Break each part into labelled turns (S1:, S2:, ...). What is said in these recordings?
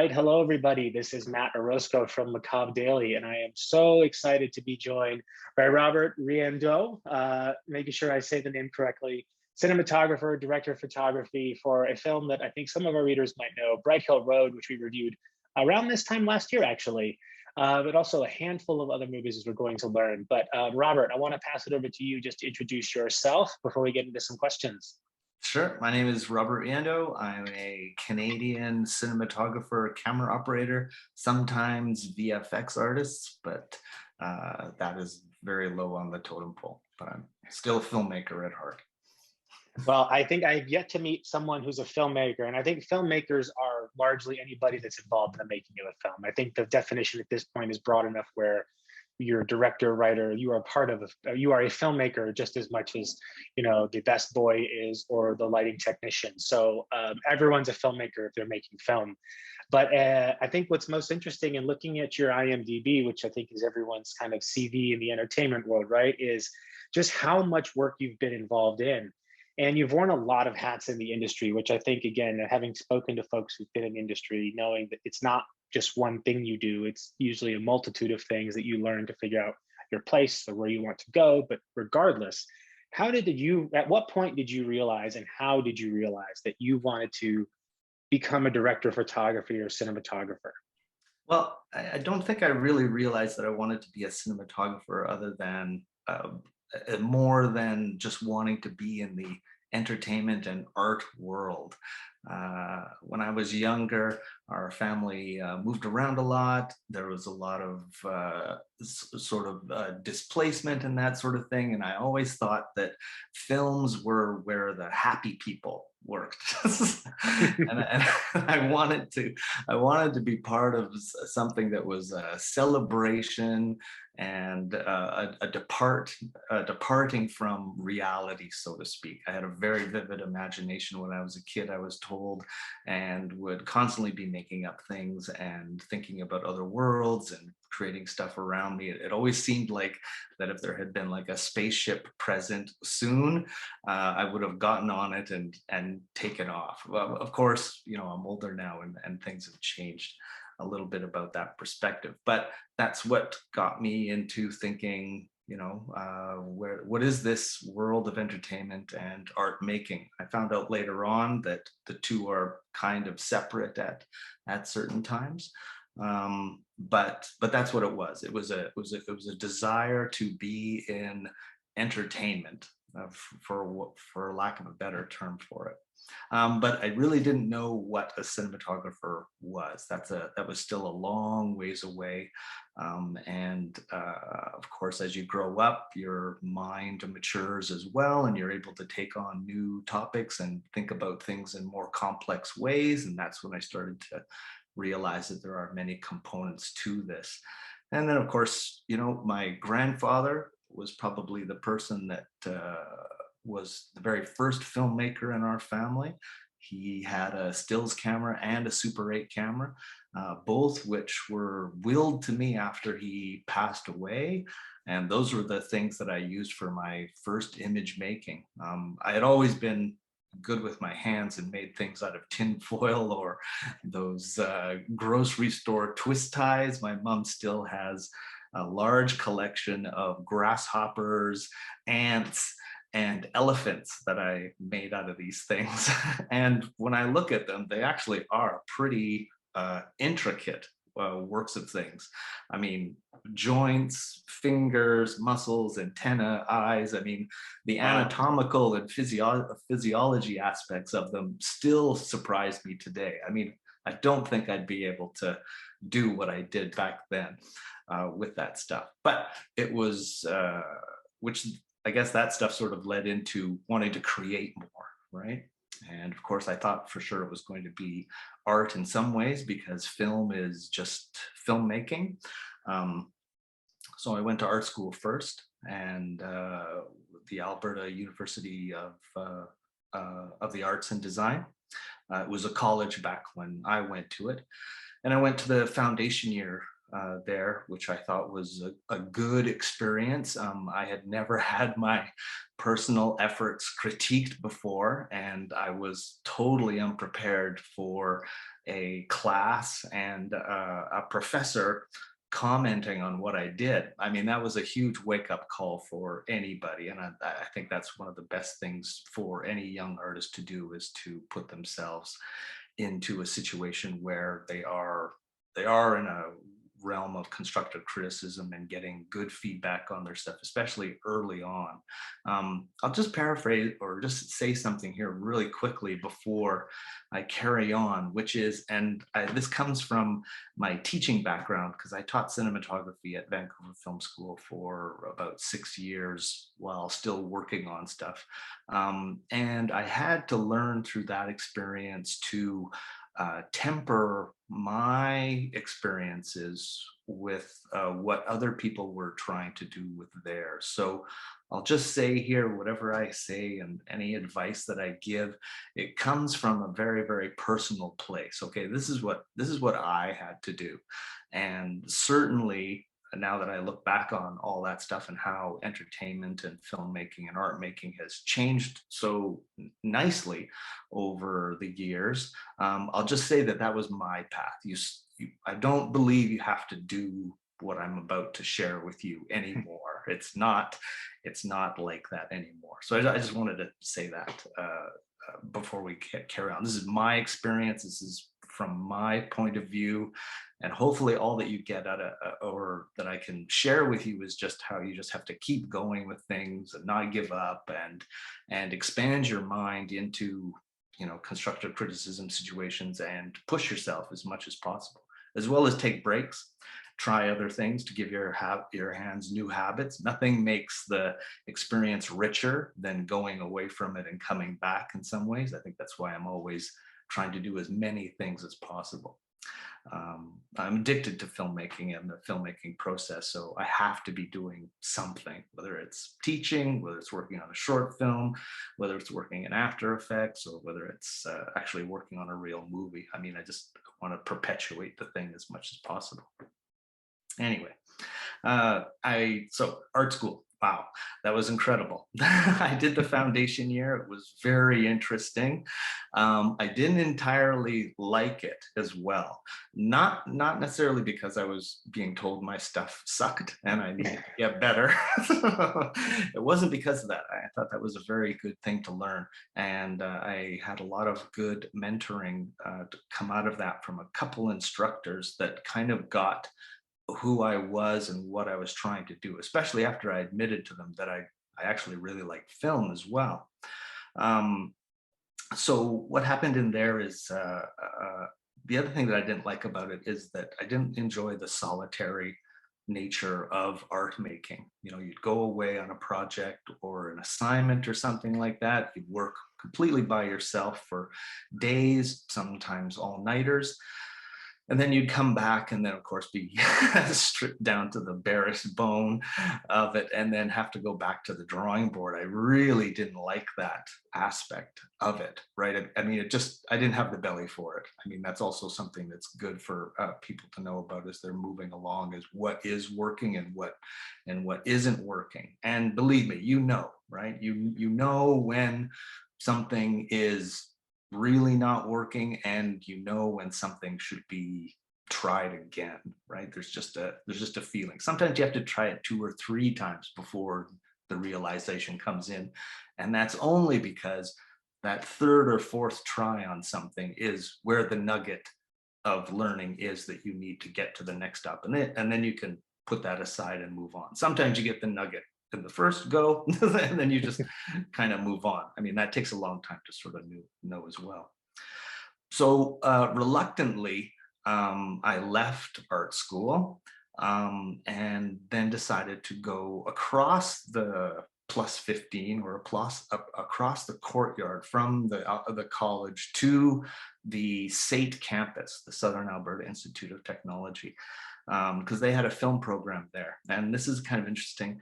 S1: right. Hello, everybody. This is Matt Orozco from Macabre Daily, and I am so excited to be joined by Robert Riendeau, making sure I say the name correctly, cinematographer, director of photography for a film that I think some of our readers might know, Bright Hill Road, which we reviewed around this time last year, actually, but also a handful of other movies as we're going to learn. But Robert, I want to pass it over to you just to introduce yourself before we get into some questions.
S2: Sure. My name is Robert Riendeau. I'm a Canadian cinematographer, camera operator, sometimes VFX artist, but that is very low on the totem pole. But I'm still a filmmaker at heart.
S1: Well, I think I've yet to meet someone who's a filmmaker, and I think filmmakers are largely anybody that's involved in the making of a film. I think the definition at this point is broad enough where you're a director, writer, you are part of you are a filmmaker just as much as the best boy is or the lighting technician. So everyone's a filmmaker if they're making film. But I think what's most interesting in looking at your IMDb, which I think is everyone's kind of CV in the entertainment world, right, is just how much work you've been involved in. And you've worn a lot of hats in the industry, which I think, again, having spoken to folks who've been in industry, knowing that it's not just one thing you do, it's usually a multitude of things that you learn to figure out your place or where you want to go. But regardless, at what point did you realize and how did you realize that you wanted to become a director of photography or cinematographer?
S2: Well, I don't think I really realized that I wanted to be a cinematographer other than more than just wanting to be in the entertainment and art world. When I was younger, our family moved around a lot. There was a lot of displacement and that sort of thing. And I always thought that films were where the happy people worked. and I wanted to be part of something that was a celebration and departing from reality, so to speak. I had a very vivid imagination when I was a kid, I was told, and would constantly be making up things and thinking about other worlds and creating stuff around me. It always seemed like that if there had been like a spaceship present soon, I would have gotten on it and taken off. Well, of course, I'm older now and things have changed a little bit about that perspective. But that's what got me into thinking, what is this world of entertainment and art making? I found out later on that the two are kind of separate at certain times. But that's what it was. It was a desire to be in entertainment, for lack of a better term for it. But I really didn't know what a cinematographer was. That was still a long ways away. Of course, as you grow up, your mind matures as well, and you're able to take on new topics and think about things in more complex ways. And that's when I started to realize that there are many components to this. And then, of course, my grandfather was probably the person that was the very first filmmaker in our family. He had a stills camera and a Super 8 camera, both which were willed to me after he passed away. And those were the things that I used for my first image making. I had always been good with my hands and made things out of tin foil or those grocery store twist ties. My mom still has a large collection of grasshoppers, ants, and elephants that I made out of these things. And when I look at them, they actually are pretty intricate works of things. I mean, joints, fingers, muscles, antenna, eyes. I mean, the anatomical and physiology aspects of them still surprise me today. I mean, I don't think I'd be able to do what I did back then with that stuff. But it was, which I guess that stuff sort of led into wanting to create more, right? And of course, I thought for sure it was going to be art in some ways because film is just filmmaking. So I went to art school first, and the Alberta University of the Arts and Design. It was a college back when I went to it. And I went to the foundation year there, which I thought was a good experience. I had never had my personal efforts critiqued before, and I was totally unprepared for a class and a professor commenting on what I did. I mean, that was a huge wake-up call for anybody, and I think that's one of the best things for any young artist to do, is to put themselves into a situation where they are in a realm of constructive criticism and getting good feedback on their stuff, especially early on. I'll just paraphrase or just say something here really quickly before I carry on, which is, this comes from my teaching background, because I taught cinematography at Vancouver Film School for about 6 years while still working on stuff. And I had to learn through that experience to temper my experiences with what other people were trying to do with theirs. So I'll just say here, whatever I say and any advice that I give, it comes from a very, very personal place. Okay, this is what I had to do. And certainly now that I look back on all that stuff and how entertainment and filmmaking and art making has changed so nicely over the years, I'll just say that that was my path. I don't believe you have to do what I'm about to share with you anymore. It's not like that anymore. So I just wanted to say that before we carry on. This is my experience. This is from my point of view, and hopefully all that you get out of or that I can share with you is just how you just have to keep going with things and not give up, and expand your mind into, constructive criticism situations, and push yourself as much as possible, as well as take breaks, try other things to give your hands new habits. Nothing makes the experience richer than going away from it and coming back in some ways. I think that's why I'm always trying to do as many things as possible. I'm addicted to filmmaking and the filmmaking process, so I have to be doing something, whether it's teaching, whether it's working on a short film, whether it's working in After Effects, or whether it's actually working on a real movie. I mean, I just want to perpetuate the thing as much as possible. Anyway, so art school. Wow, that was incredible. I did the foundation year. It was very interesting. I didn't entirely like it as well. Not necessarily because I was being told my stuff sucked and I needed to get better. It wasn't because of that. I thought that was a very good thing to learn. And I had a lot of good mentoring to come out of that from a couple instructors that kind of got who I was and what I was trying to do, especially after I admitted to them that I actually really like film as well. So what happened in there is the other thing that I didn't like about it is that I didn't enjoy the solitary nature of art making. You'd go away on a project or an assignment or something like that. You'd work completely by yourself for days, sometimes all-nighters. And then you'd come back and then, of course, be stripped down to the barest bone of it, and then have to go back to the drawing board. I really didn't like that aspect of it, right? I mean, I didn't have the belly for it. I mean, that's also something that's good for people to know about as they're moving along, is what is working and what isn't working. And believe me, right? You know when something is really not working, and when something should be tried again, right? There's just a feeling. Sometimes you have to try it 2 or 3 times before the realization comes in, and that's only because that 3rd or 4th try on something is where the nugget of learning is that you need to get to the next step, and then you can put that aside and move on. Sometimes you get the nugget in the first go, and then you just kind of move on. I mean, that takes a long time to sort of know as well. So reluctantly, I left art school, and then decided to go across the plus 15 or across the courtyard from the college to the SAIT campus, the Southern Alberta Institute of Technology, because they had a film program there. And this is kind of interesting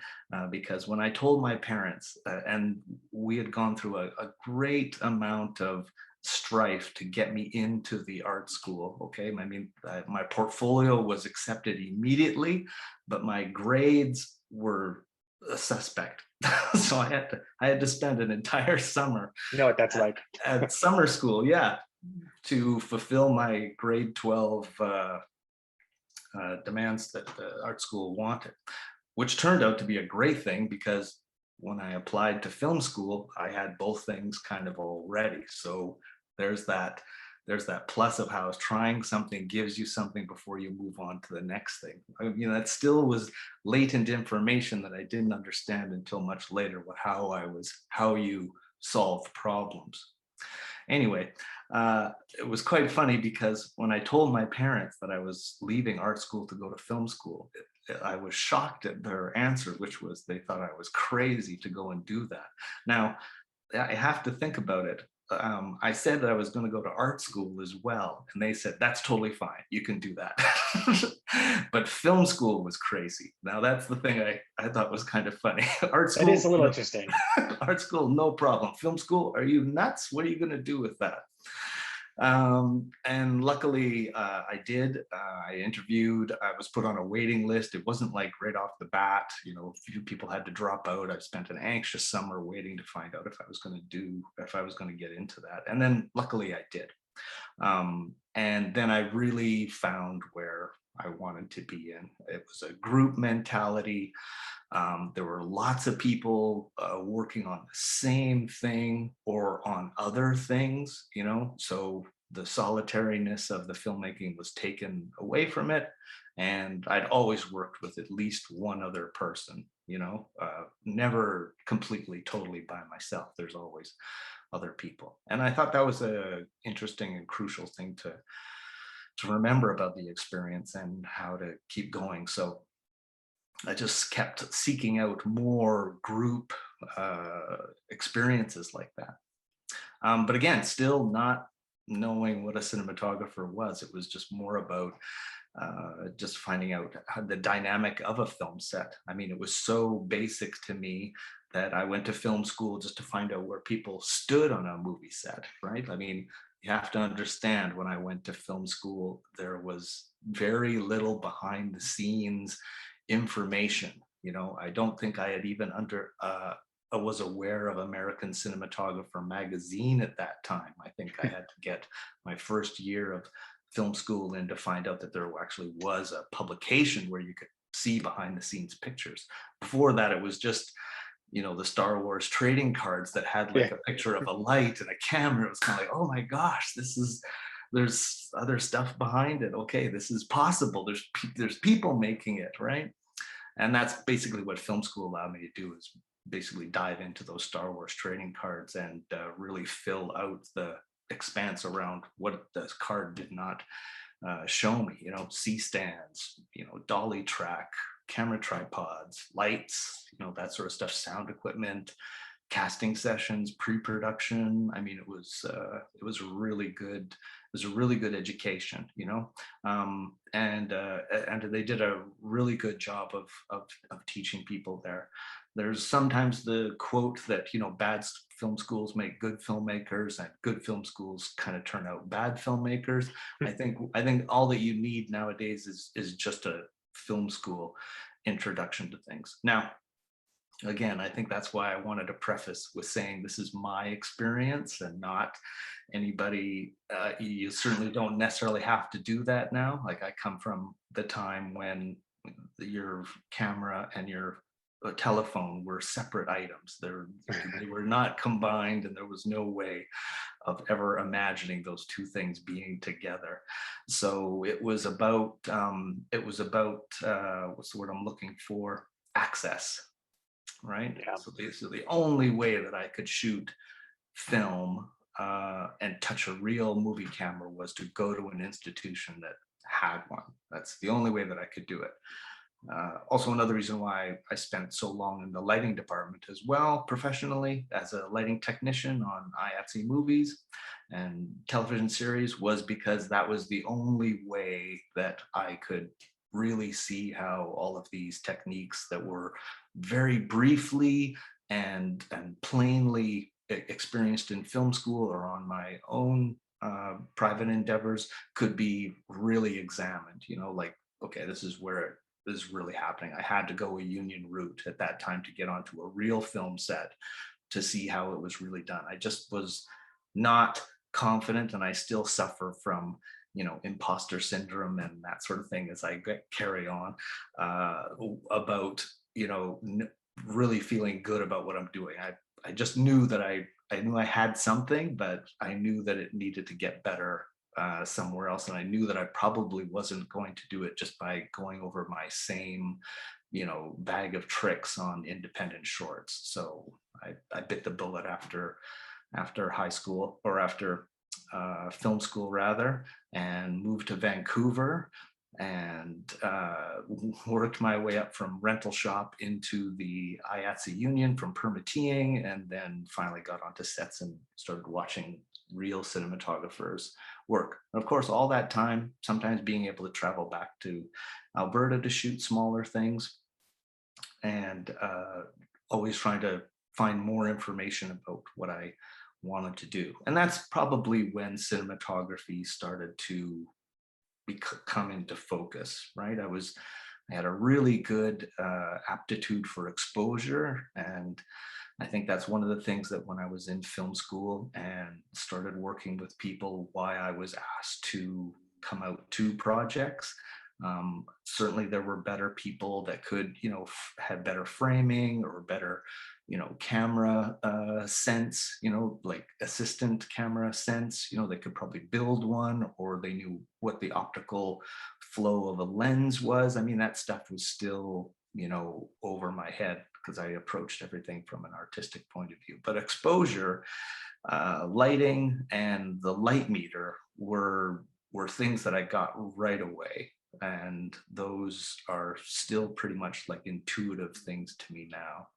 S2: because when I told my parents, and we had gone through a great amount of strife to get me into the art school. Okay, I mean, my portfolio was accepted immediately, but my grades were a suspect. So I had to spend an entire summer
S1: You know what that's
S2: at,
S1: like.
S2: at summer school, yeah, to fulfill my grade 12 demands that the art school wanted, which turned out to be a great thing because when I applied to film school, I had both things kind of already. So there's that there's that plus of how trying something gives you something before you move on to the next thing. That still was latent information that I didn't understand until much later, how you solve problems. Anyway, it was quite funny because when I told my parents that I was leaving art school to go to film school, I was shocked at their answer, which was they thought I was crazy to go and do that. Now, I have to think about it. I said that I was going to go to art school as well, and they said that's totally fine. You can do that. But film school was crazy. Now that's the thing I thought was kind of funny. Art
S1: That is
S2: school,
S1: a little interesting.
S2: art school, no problem. Film school, are you nuts? What are you going to do with that? And luckily, I did. I interviewed. I was put on a waiting list. It wasn't like right off the bat. A few people had to drop out. I spent an anxious summer waiting to find out if I was going to get into that. And then luckily, I did. And then I really found where I wanted to be in. It was a group mentality. There were lots of people working on the same thing or on other things, so the solitariness of the filmmaking was taken away from it. And I'd always worked with at least one other person, never completely, totally by myself. There's always other people. And I thought that was a interesting and crucial thing to remember about the experience and how to keep going. So I just kept seeking out more group experiences like that. But again, still not knowing what a cinematographer was. It was just more about just finding out how the dynamic of a film set. I mean, it was so basic to me that I went to film school just to find out where people stood on a movie set, right? I mean, you have to understand when I went to film school, there was very little behind the scenes information. I don't think I had even was aware of American Cinematographer magazine at that time. I think I had to get my first year of film school in to find out that there actually was a publication where you could see behind the scenes pictures. Before that, it was just the Star Wars trading cards that had like
S1: Yeah.
S2: a picture of a light and a camera. It was kind of like, oh my gosh, there's other stuff behind it. Okay, this is possible. There's people making it, right? And that's basically what film school allowed me to do, is basically dive into those Star Wars trading cards and really fill out the expanse around what the card did not show me. C-stands, dolly track, camera tripods, lights, that sort of stuff, sound equipment, casting sessions, pre-production. I mean, it was really good. It was a really good education, and they did a really good job of teaching people there. There's sometimes the quote that bad film schools make good filmmakers, and good film schools kind of turn out bad filmmakers. I think all that you need nowadays is just a film school introduction to things. Now, again, I think that's why I wanted to preface with saying this is my experience and not anybody. You certainly don't necessarily have to do that now. Like, I come from the time when your camera and your telephone were separate items. They were not combined, and there was no way of ever imagining those two things being together. So it was about what's the word I'm looking for? Access. Right.
S1: Yeah.
S2: So the only way that I could shoot film and touch a real movie camera was to go to an institution that had one. That's the only way that I could do it. Also, another reason why I spent so long in the lighting department as well, professionally, as a lighting technician on IATSE movies and television series, was because that was the only way that I could really see how all of these techniques that were very briefly and plainly experienced in film school or on my own private endeavors could be really examined, like, okay, this is where this is really happening. I had to go a union route at that time to get onto a real film set to see how it was really done. I just was not confident, and I still suffer from, imposter syndrome and that sort of thing as I carry on, uh, about, really feeling good about what I'm doing. I just knew that I knew I had something, but I knew that it needed to get better somewhere else. And I knew that I probably wasn't going to do it just by going over my same, bag of tricks on independent shorts. So I bit the bullet after high school, or after film school rather, and moved to Vancouver, and worked my way up from rental shop into the IATSE union from permitteeing, and then finally got onto sets and started watching real cinematographers work. And of course, all that time, sometimes being able to travel back to Alberta to shoot smaller things, and always trying to find more information about what I wanted to do. And that's probably when cinematography started to come into focus, right? I had a really good aptitude for exposure, and I think that's one of the things that when I was in film school and started working with people, why I was asked to come out to projects. Certainly there were better people that could, had better framing or better, camera sense, like assistant camera sense, they could probably build one, or they knew what the optical flow of a lens was. I mean, that stuff was still, over my head because I approached everything from an artistic point of view. But exposure, lighting, and the light meter were things that I got right away. And those are still pretty much like intuitive things to me now.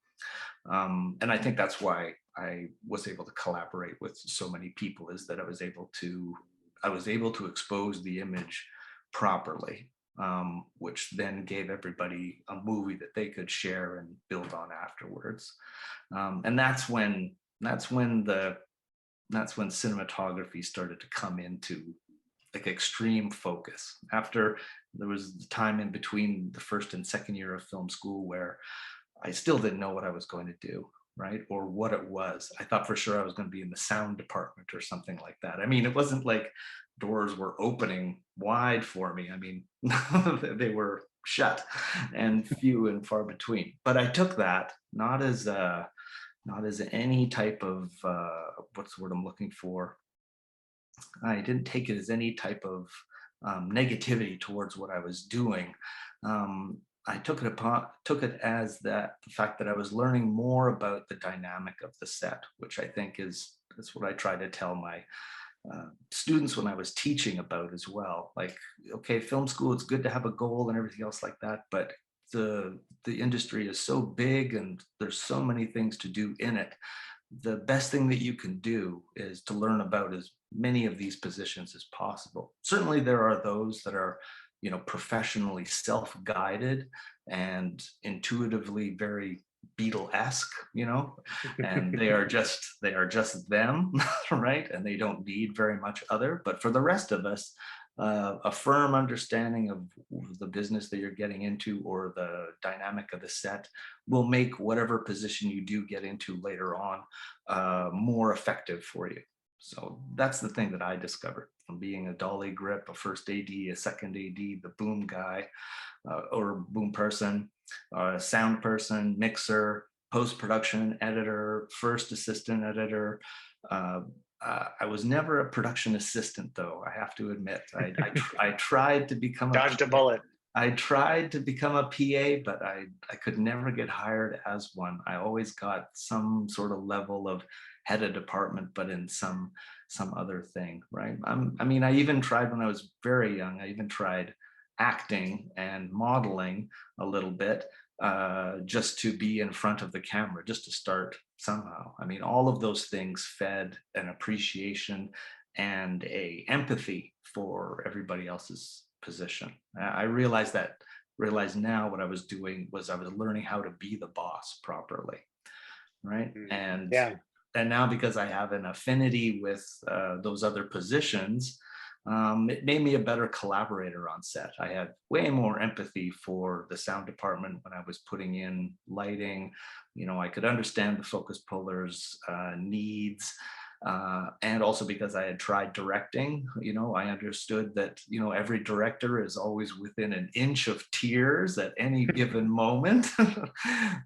S2: And I think that's why I was able to collaborate with so many people, is that I was able to expose the image properly, which then gave everybody a movie that they could share and build on afterwards. And that's when cinematography started to come into like extreme focus. After there was the time in between the first and second year of film school where I still didn't know what I was going to do, right? Or what it was. I thought for sure I was going to be in the sound department or something like that. I mean, it wasn't like doors were opening wide for me. I mean, they were shut and few and far between. But I took that not as any type of what's the word I'm looking for? I didn't take it as any type of negativity towards what I was doing. I took it as the fact that I was learning more about the dynamic of the set, which I think that's what I try to tell my students when I was teaching about as well. Like, okay, film school, it's good to have a goal and everything else like that, but the industry is so big and there's so many things to do in it. The best thing that you can do is to learn about as many of these positions as possible. Certainly there are those that are, professionally self-guided and intuitively very Beatle-esque, and they are just them, right? And they don't need very much other. But for the rest of us, a firm understanding of the business that you're getting into or the dynamic of the set will make whatever position you do get into later on more effective for you. So that's the thing that I discovered from being a dolly grip, a first AD, a second AD, the boom guy or boom person, sound person, mixer, post-production editor, first assistant editor. I was never a production assistant, though, I have to admit. I tried to become
S1: Dodged a
S2: PA.
S1: bullet.
S2: I tried to become a PA, but I could never get hired as one. I always got some sort of level of head of department, but in some other thing, right? I mean, I even tried when I was very young. I even tried acting and modeling a little bit, just to be in front of the camera, just to start somehow. I mean, all of those things fed an appreciation and a empathy for everybody else's position. I realized now what I was doing was I was learning how to be the boss properly, right? And
S1: Yeah.
S2: and now because I have an affinity with those other positions, it made me a better collaborator on set. I had way more empathy for the sound department when I was putting in lighting. You know, I could understand the focus pullers' needs. And also because I had tried directing, you know, I understood that, you know, every director is always within an inch of tears at any given moment.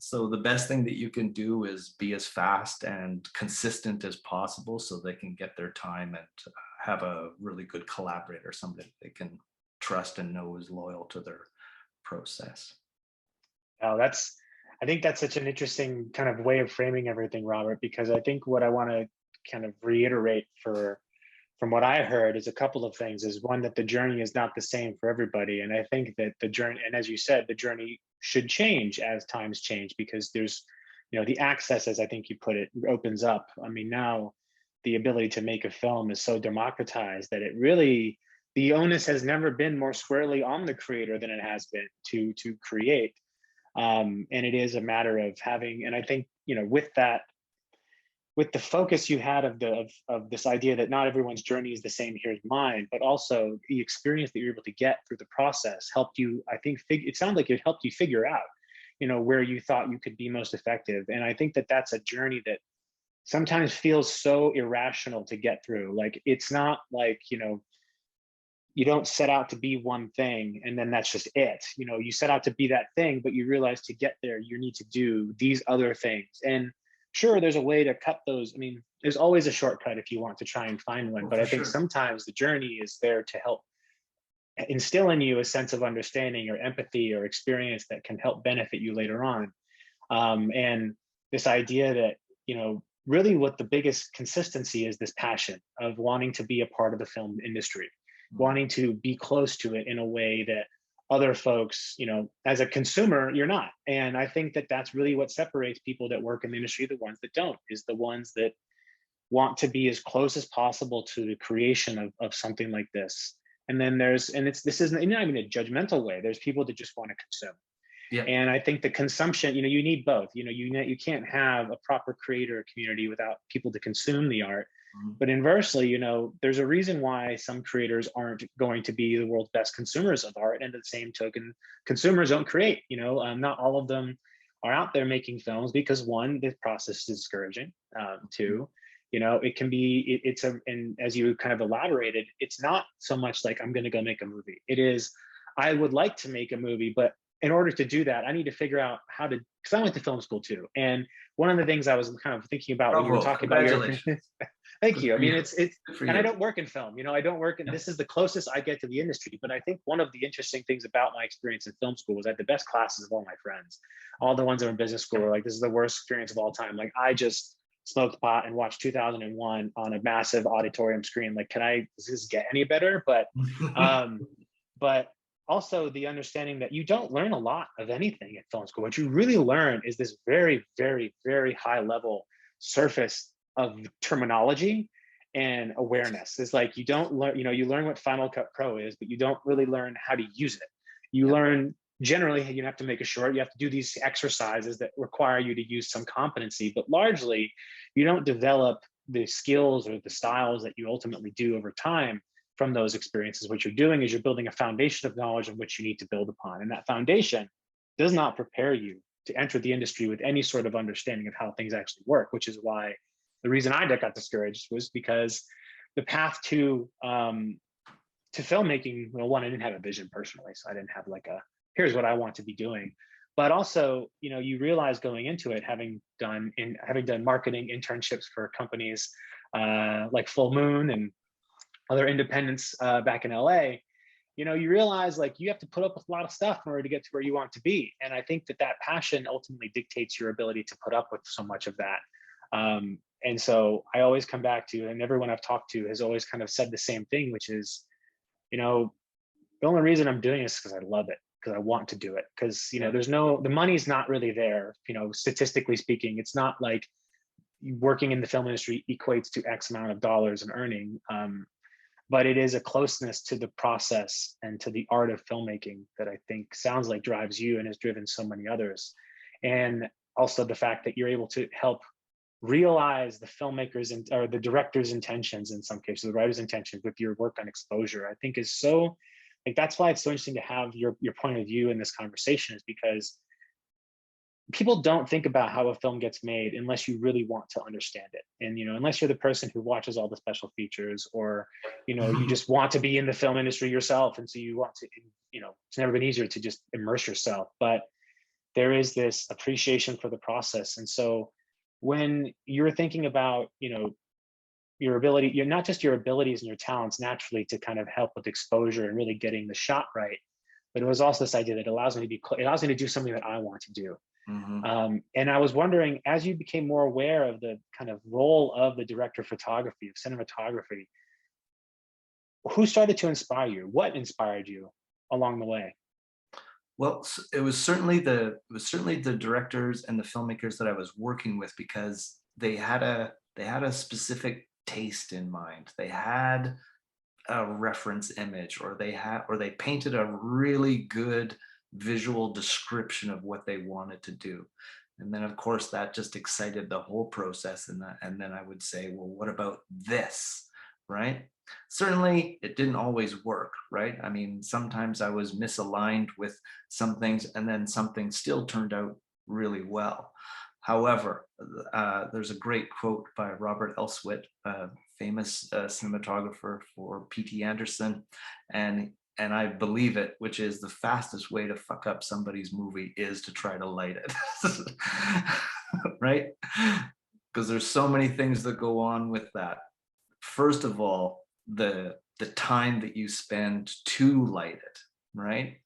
S2: So the best thing that you can do is be as fast and consistent as possible so they can get their time and have a really good collaborator, somebody they can trust and know is loyal to their process.
S1: Oh, I think that's such an interesting kind of way of framing everything, Robert, because I think what I want to kind of reiterate from what I heard is a couple of things. Is one, that the journey is not the same for everybody. And I think that the journey, and as you said, the journey should change as times change, because there's, you know, the access, as I think you put it, opens up. I mean, now the ability to make a film is so democratized that it really, the onus has never been more squarely on the creator than it has been to create. And it is a matter of having, and I think, you know, with that, with the focus you had of this idea that not everyone's journey is the same, here's mine, but also the experience that you're able to get through the process helped you, I think, it sounds like it helped you figure out, you know, where you thought you could be most effective. And I think that that's a journey that sometimes feels so irrational to get through. Like, it's not like, you know, you don't set out to be one thing and then that's just it. You know, you set out to be that thing, but you realize to get there, you need to do these other things. And sure, there's a way to cut those. I mean, there's always a shortcut if you want to try and find one,
S2: Well,
S1: but
S2: for
S1: I think
S2: sure.
S1: sometimes the journey is there to help instill in you a sense of understanding or empathy or experience that can help benefit you later on. And this idea that, you know, really what the biggest consistency is, this passion of wanting to be a part of the film industry,
S2: Mm.
S1: wanting to be close to it in a way that other folks, you know, as a consumer, you're not. And I think that that's really what separates people that work in the industry, the ones that don't, is the ones that want to be as close as possible to the creation of something like this. And then there's, and it's, this isn't not even a judgmental way. There's people that just want to consume.
S2: Yeah.
S1: And I think the consumption, you know, you need both. You know, you can't have a proper creator community without people to consume the art.
S2: Mhm.
S1: But inversely, you know, there's a reason why some creators aren't going to be the world's best consumers of art. And at the same token, consumers don't create. You know, not all of them are out there making films because, one, the process is discouraging. Two, you know, it can be, it's a, and as you kind of elaborated, it's not so much like I'm going to go make a movie. It is, I would like to make a movie, but in order to do that, I need to figure out how to, because I went to film school too. And one of the things I was kind of thinking about when you were
S2: Bravo.
S1: talking about your,
S2: Congratulations.
S1: thank
S2: Good
S1: you. I
S2: for
S1: mean,
S2: you.
S1: it's,
S2: Good for
S1: and I
S2: you.
S1: don't work in film, you know, I don't work in,
S2: Yeah.
S1: this is the closest I get to the industry. But I think one of the interesting things about my experience in film school was I had the best classes of all my friends. All the ones that were in business school were like, this is the worst experience of all time. Like, I just smoked pot and watched 2001 on a massive auditorium screen. Like, does this get any better? Um, but also the understanding that you don't learn a lot of anything at film school. What you really learn is this very, very, very high level surface of terminology and awareness. It's like, you don't learn, you know, you learn what Final Cut Pro is, but you don't really learn how to use it. You
S2: Yeah.
S1: learn generally you have to make a short, you have to do these exercises that require you to use some competency, but largely you don't develop the skills or the styles that you ultimately do over time from those experiences. What you're doing is you're building a foundation of knowledge on which you need to build upon. And that foundation does not prepare you to enter the industry with any sort of understanding of how things actually work, which is why the reason I got discouraged was because the path to filmmaking, well, one, I didn't have a vision personally. So I didn't have like a, here's what I want to be doing. But also, you know, you realize going into it, having done marketing internships for companies like Full Moon and other independents back in LA, you know, you realize like you have to put up with a lot of stuff in order to get to where you want to be. And I think that that passion ultimately dictates your ability to put up with so much of that. And so I always come back to, and everyone I've talked to has always kind of said the same thing, which is, you know, the only reason I'm doing this is because I love it, because I want to do it. Because, you know,
S2: Yeah.
S1: the money's not really there, you know, statistically speaking. It's not like working in the film industry equates to X amount of dollars in earning. But it is a closeness to the process and to the art of filmmaking that I think sounds like drives you and has driven so many others. And also the fact that you're able to help realize the filmmaker's or the director's intentions, in some cases the writer's intentions with your work on exposure, I think is so, like, that's why it's so interesting to have your point of view in this conversation, is because people don't think about how a film gets made unless you really want to understand it. And, unless you're the person who watches all the special features, or, you just want to be in the film industry yourself. And so you want to, it's never been easier to just immerse yourself. But there is this appreciation for the process. And so when you're thinking about, your ability, you're not just your abilities and your talents naturally to kind of help with exposure and really getting the shot right, but it was also this idea that it allows me to do something that I want to do.
S2: Mhm.
S1: And I was wondering, as you became more aware of the kind of role of the director of photography, of cinematography, who started to inspire you? What inspired you along the way?
S2: Well, it was certainly the directors and the filmmakers that I was working with, because they had a specific taste in mind. They had a reference image, or they painted a really good visual description of what they wanted to do. And then of course that just excited the whole process, and then I would say, well, what about this, right? Certainly it didn't always work, right? I mean, sometimes I was misaligned with some things, and then something still turned out really well. However, there's a great quote by Robert Elswit, a famous cinematographer for P.T. Anderson, and I believe it, which is the fastest way to fuck up somebody's movie is to try to light it, right? Because there's so many things that go on with that. First of all, the time that you spend to light it, right?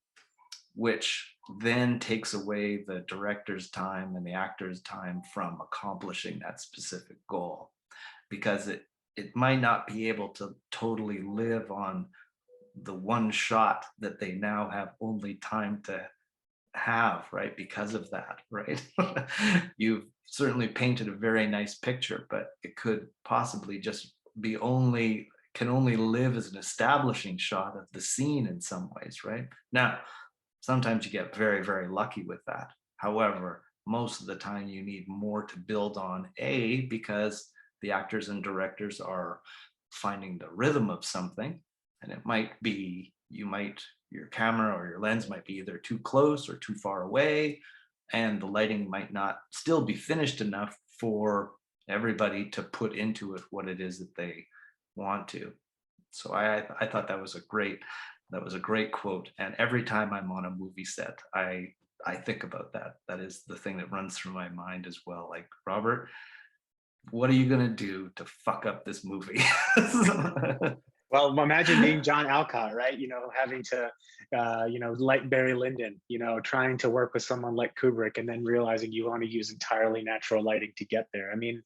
S2: Which then takes away the director's time and the actor's time from accomplishing that specific goal, because it might not be able to totally live on the one shot that they now have only time to have, right? Because of that, right? You've certainly painted a very nice picture, but it could possibly just can only live as an establishing shot of the scene in some ways, right? Now, sometimes you get very, very lucky with that. However, most of the time you need more to build on, because the actors and directors are finding the rhythm of something, and it might be your camera or your lens might be either too close or too far away, and the lighting might not still be finished enough for everybody to put into it what it is that they want to. So I thought that was a great quote, and every time I'm on a movie set, I think about that. That is the thing that runs through my mind as well. Like, Robert, what are you gonna do to fuck up this movie?
S1: Well, imagine being John Alcott, right? Having to, light Barry Lyndon, trying to work with someone like Kubrick, and then realizing you want to use entirely natural lighting to get there. I mean,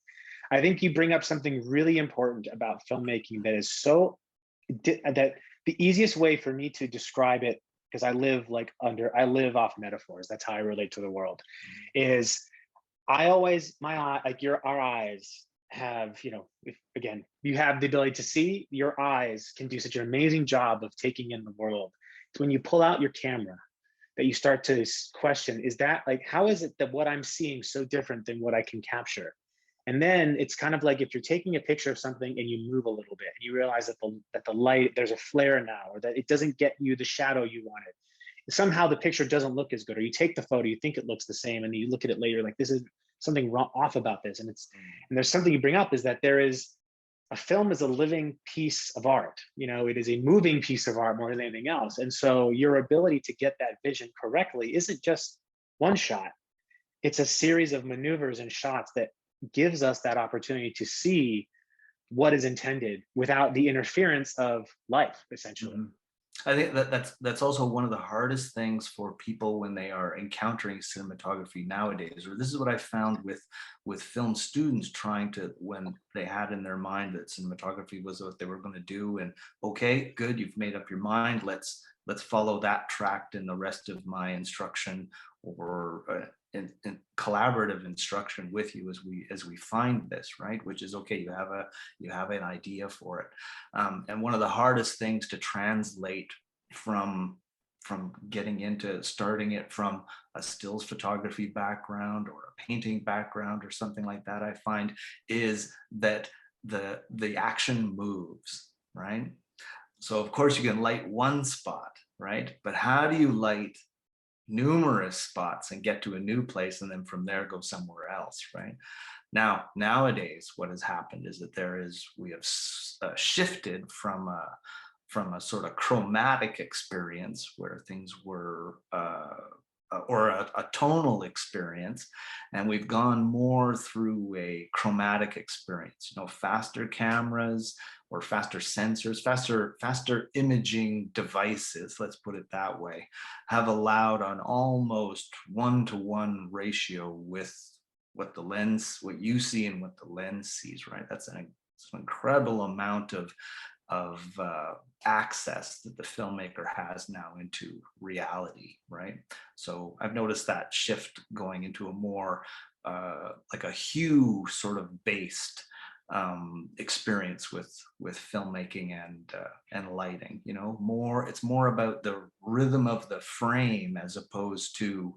S1: I think you bring up something really important about filmmaking that is that the easiest way for me to describe it, because I live off metaphors. That's how I relate to the world. Is our eyes have, if, again, you have the ability to see, your eyes can do such an amazing job of taking in the world. It's when you pull out your camera that you start to question, is that, like, how is it that what I'm seeing so different than what I can capture? And then it's kind of like if you're taking a picture of something and you move a little bit and you realize that the light, there's a flare now, or that it doesn't get you the shadow you wanted. Somehow the picture doesn't look as good, or you take the photo, you think it looks the same, and then you look at it later, like, this is something wrong, off about this. And there's something you bring up, is that a film is a living piece of art. It is a moving piece of art more than anything else. And so your ability to get that vision correctly isn't just one shot. It's a series of maneuvers and shots that gives us that opportunity to see what is intended without the interference of life, essentially.
S2: Mhm. I think that's also one of the hardest things for people when they are encountering cinematography nowadays. Or this is what I found with film students trying to, when they had in their mind that cinematography was what they were going to do, and okay, good, you've made up your mind. Let's follow that track in the rest of my instruction, or in collaborative instruction with you as we find this, right? Which is okay. You have an idea for it. And one of the hardest things to translate from getting into starting it from a stills photography background or a painting background or something like that, I find is that the action moves, right? So of course you can light one spot, right? But how do you light numerous spots and get to a new place and then from there go somewhere else, right? Now, nowadays, what has happened is that we have shifted from a sort of chromatic experience where things were, or a tonal experience, and we've gone more through a chromatic experience. You know, faster cameras or faster sensors, faster imaging devices, let's put it that way, have allowed an almost one-to-one ratio with what you see and what the lens sees, right? It's an incredible amount of access that the filmmaker has now into reality, right? So I've noticed that shift going into a more like a hue sort of based experience with filmmaking and lighting. You know, it's more about the rhythm of the frame as opposed to,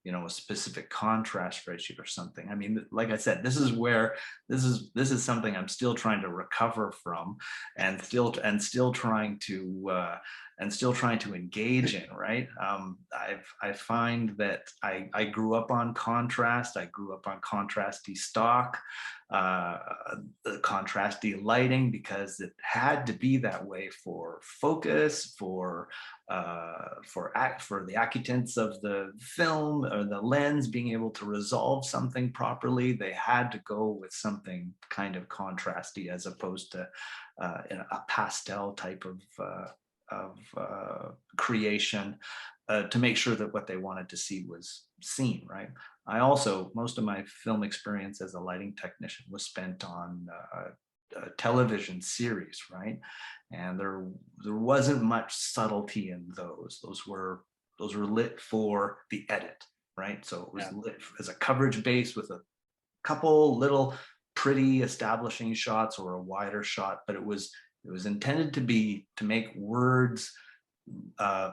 S2: you know, a specific contrast ratio or something. I mean, like I said, this is something I'm still trying to recover from, and still trying to engage in. Right? I find that I grew up on contrast. I grew up on contrasty stock, the contrasty lighting, because it had to be that way for focus, for the acutance of the film or the lens being able to resolve something properly. They had to go with something kind of contrasty as opposed to a pastel type of creation, to make sure that what they wanted to see was seen, right? Most of my film experience as a lighting technician was spent on television series, right? And there wasn't much subtlety in those. Those were lit for the edit, right? So it was lit as a coverage base with a couple little pretty establishing shots or a wider shot, but it was intended to make words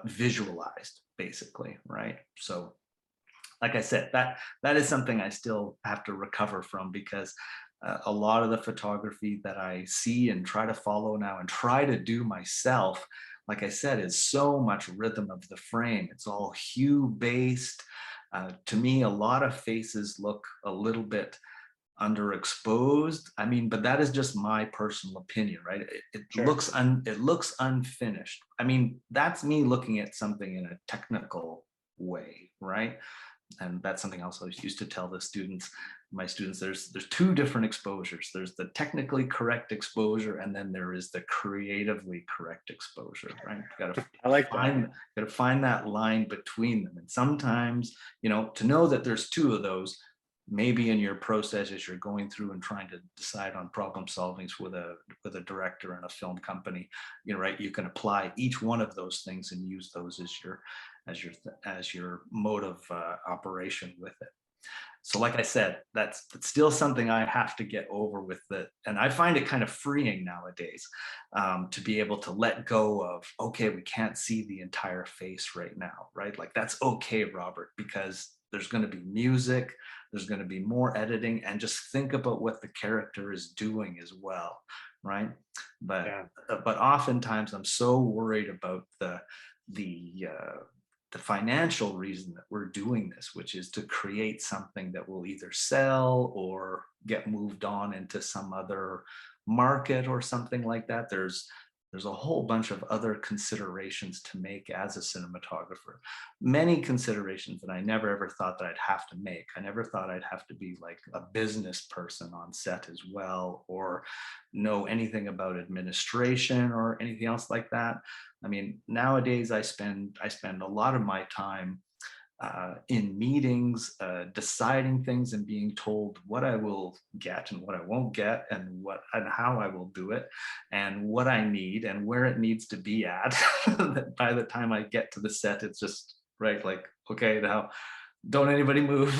S2: visualized, basically, right? So like I said, that is something I still have to recover from, because a lot of the photography that I see and try to follow now and try to do myself, like I said, is so much rhythm of the frame. It's all hue based. To me, a lot of faces look a little bit underexposed. I mean, but that is just my personal opinion, right? It
S1: Sure.
S2: looks unfinished. I mean, that's me looking at something in a technical way, right? And that's something else I used to tell my students, there's two different exposures. There's the technically correct exposure, and then there is the creatively correct exposure, right? You
S1: I like that.
S2: gotta find that line between them. And sometimes, you know, to know that there's two of those, maybe in your process as you're going through and trying to decide on problem solvings with a director and a film company, you know, right, you can apply each one of those things and use those as your mode of operation with it. So like I said, that's still something I have to get over with it. And I find it kind of freeing nowadays, to be able to let go of, okay, we can't see the entire face right now, right? Like, that's okay, Robert, because there's going to be music, there's going to be more editing, and just think about what the character is doing as well, right? But
S1: Yeah.
S2: but oftentimes I'm so worried about the financial reason that we're doing this, which is to create something that will either sell or get moved on into some other market or something like that. There's a whole bunch of other considerations to make as a cinematographer. Many considerations that I never ever thought that I'd have to make. I never thought I'd have to be like a business person on set as well, or know anything about administration or anything else like that. I mean, nowadays I spend a lot of my time in meetings, deciding things and being told what I will get and what I won't get, and how I will do it, and what I need and where it needs to be at. That by the time I get to the set, it's just right, like, okay, now don't anybody move.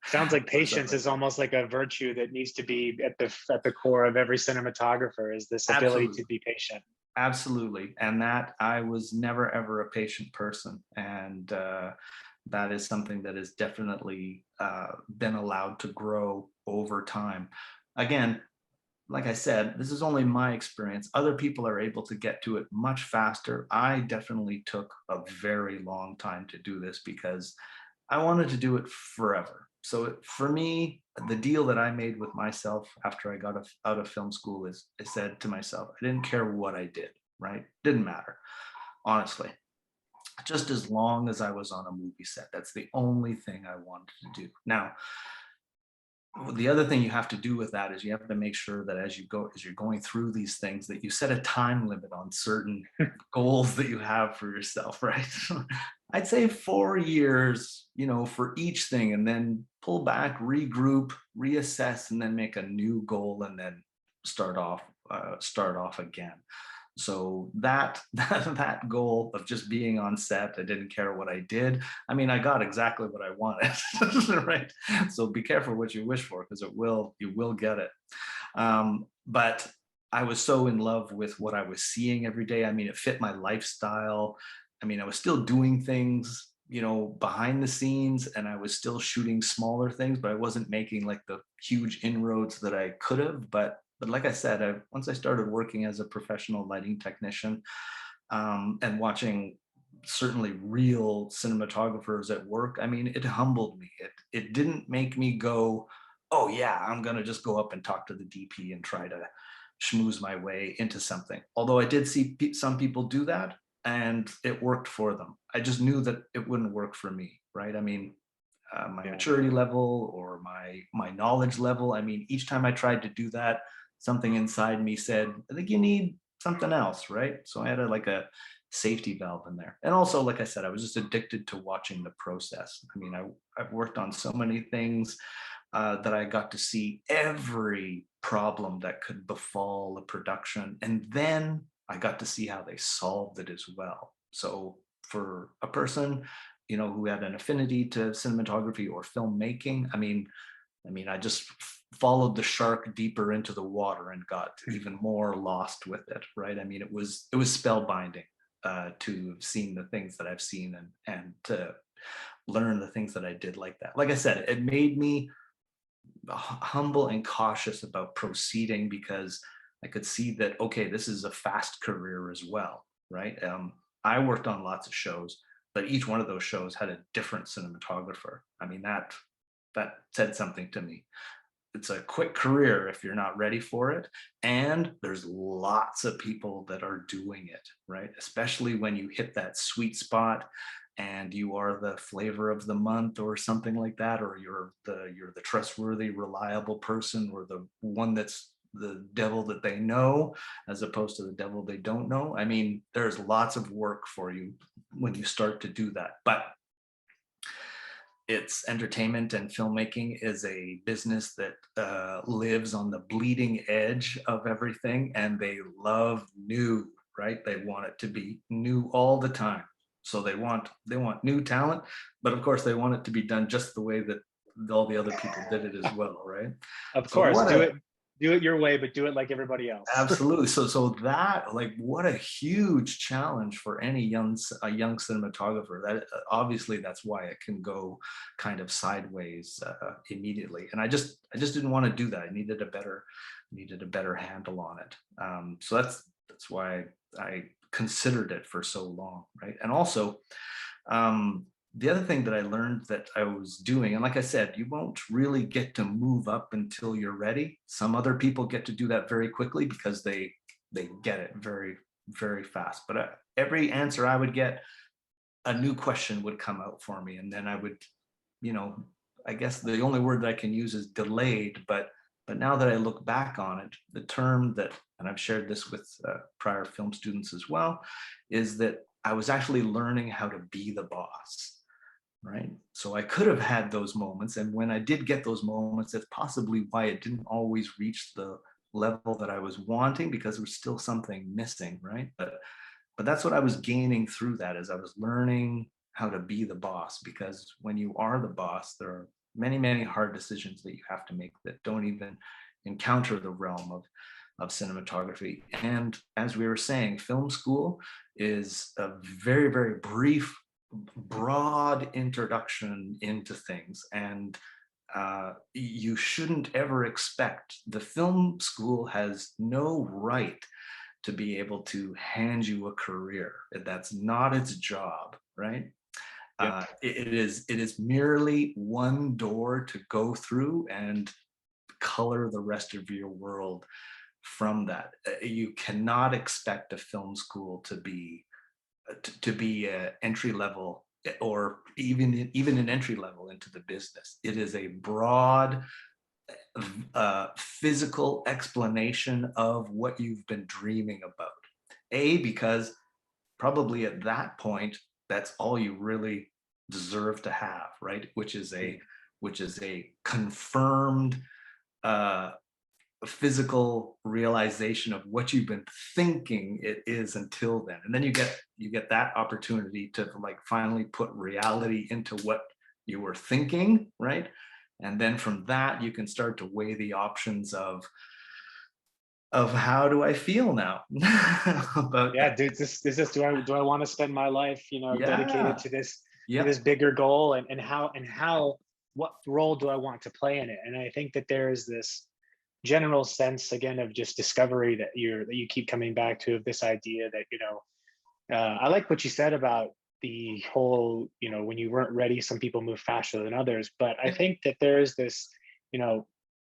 S1: Sounds like
S2: Or stuff
S1: patience
S2: like
S1: is
S2: that.
S1: almost like a virtue that needs to be at the core of every cinematographer, is this ability
S2: Absolutely.
S1: to be patient.
S2: Absolutely. And that I was never ever a patient person. And that is something that has definitely been allowed to grow over time. Again, like I said, this is only my experience. Other people are able to get to it much faster. I definitely took a very long time to do this because I wanted to do it forever. So for me, the deal that I made with myself after I got out of film school is I said to myself, I didn't care what I did, right? Didn't matter, honestly. Just as long as I was on a movie set. That's the only thing I wanted to do. Now, the other thing you have to do with that is you have to make sure that as you're going through these things, that you set a time limit on certain goals that you have for yourself, right? I'd say 4 years, for each thing, and then pull back, regroup, reassess, and then make a new goal, and then start off again. So that goal of just being on set, I didn't care what I did. I mean, I got exactly what I wanted, right? So be careful what you wish for, because you will get it. But I was so in love with what I was seeing every day. I mean, it fit my lifestyle. I mean, I was still doing things, behind the scenes, and I was still shooting smaller things, but I wasn't making like the huge inroads that I could have. But like I said, once I started working as a professional lighting technician, and watching certainly real cinematographers at work, I mean, it humbled me. It didn't make me go, oh yeah, I'm gonna just go up and talk to the DP and try to schmooze my way into something. Although I did see some people do that, and it worked for them. I just knew that it wouldn't work for me, right? I mean, my
S1: Yeah.
S2: maturity level or my knowledge level. I mean, each time I tried to do that, something inside me said, I think you need something else, right? So I had a safety valve in there. And also, like I said, I was just addicted to watching the process. I mean, I've worked on so many things that I got to see every problem that could befall a production. And then I got to see how they solved it as well. So for a person, who had an affinity to cinematography or filmmaking, I mean, I just followed the shark deeper into the water and got even more lost with it, right? I mean, it was spellbinding to have seen the things that I've seen, and to learn the things that I did like that. Like I said, it made me humble and cautious about proceeding, because I could see that, okay, this is a fast career as well, right? I worked on lots of shows, but each one of those shows had a different cinematographer. I mean, that said something to me. It's a quick career if you're not ready for it, and there's lots of people that are doing it, right? Especially when you hit that sweet spot and you are the flavor of the month or something like that, or you're the trustworthy, reliable person, or the one that's the devil that they know as opposed to the devil they don't know. I mean, there's lots of work for you when you start to do that. But it's entertainment, and filmmaking is a business that lives on the bleeding edge of everything, and they love new, right? They want it to be new all the time. So they want new talent, but of course they want it to be done just the way that all the other people did it as well, right?
S1: Of
S2: So
S1: course,
S2: what a
S1: do it your way, but do it like everybody else.
S2: Absolutely. So that, like, what a huge challenge for any a young cinematographer. That obviously that's why it can go kind of sideways immediately. And I just didn't want to do that. I needed a better handle on it. So that's why I considered it for so long, right? And also, the other thing that I learned that I was doing, and like I said, you won't really get to move up until you're ready. Some other people get to do that very quickly because they get it very, very fast. But every answer I would get, a new question would come out for me, and then I would, you know, I guess the only word that I can use is delayed. But now that I look back on it, the term that, and I've shared this with prior film students as well, is that I was actually learning how to be the boss, right? So I could have had those moments. And when I did get those moments, that's possibly why it didn't always reach the level that I was wanting, because there was still something missing, right? But that's what I was gaining through that, as I was learning how to be the boss. Because when you are the boss, there are many, many hard decisions that you have to make that don't even encounter the realm of cinematography. And as we were saying, film school is a very, very brief, broad introduction into things. And you shouldn't ever expect, the film school has no right to be able to hand you a career. That's not its job, right?
S1: Yep.
S2: It is merely one door to go through and color the rest of your world from that. You cannot expect a film school to be entry level, or even an entry level into the business. It is a broad physical explanation of what you've been dreaming about. Because probably at that point, that's all you really deserve to have, right? Which is a confirmed physical realization of what you've been thinking it is until then. And then you get that opportunity to like finally put reality into what you were thinking, right? And then from that, you can start to weigh the options of how do I feel now about
S1: Yeah,
S2: that.
S1: dude, this do I want to spend my life, dedicated
S2: Yeah.
S1: to
S2: Yep.
S1: this bigger goal, and how what role do I want to play in it? And I think that there is this general sense again of just discovery that you keep coming back to, of this idea that I like what you said about the whole, when you weren't ready, some people move faster than others. But I
S2: Yep.
S1: think that there is this, you know,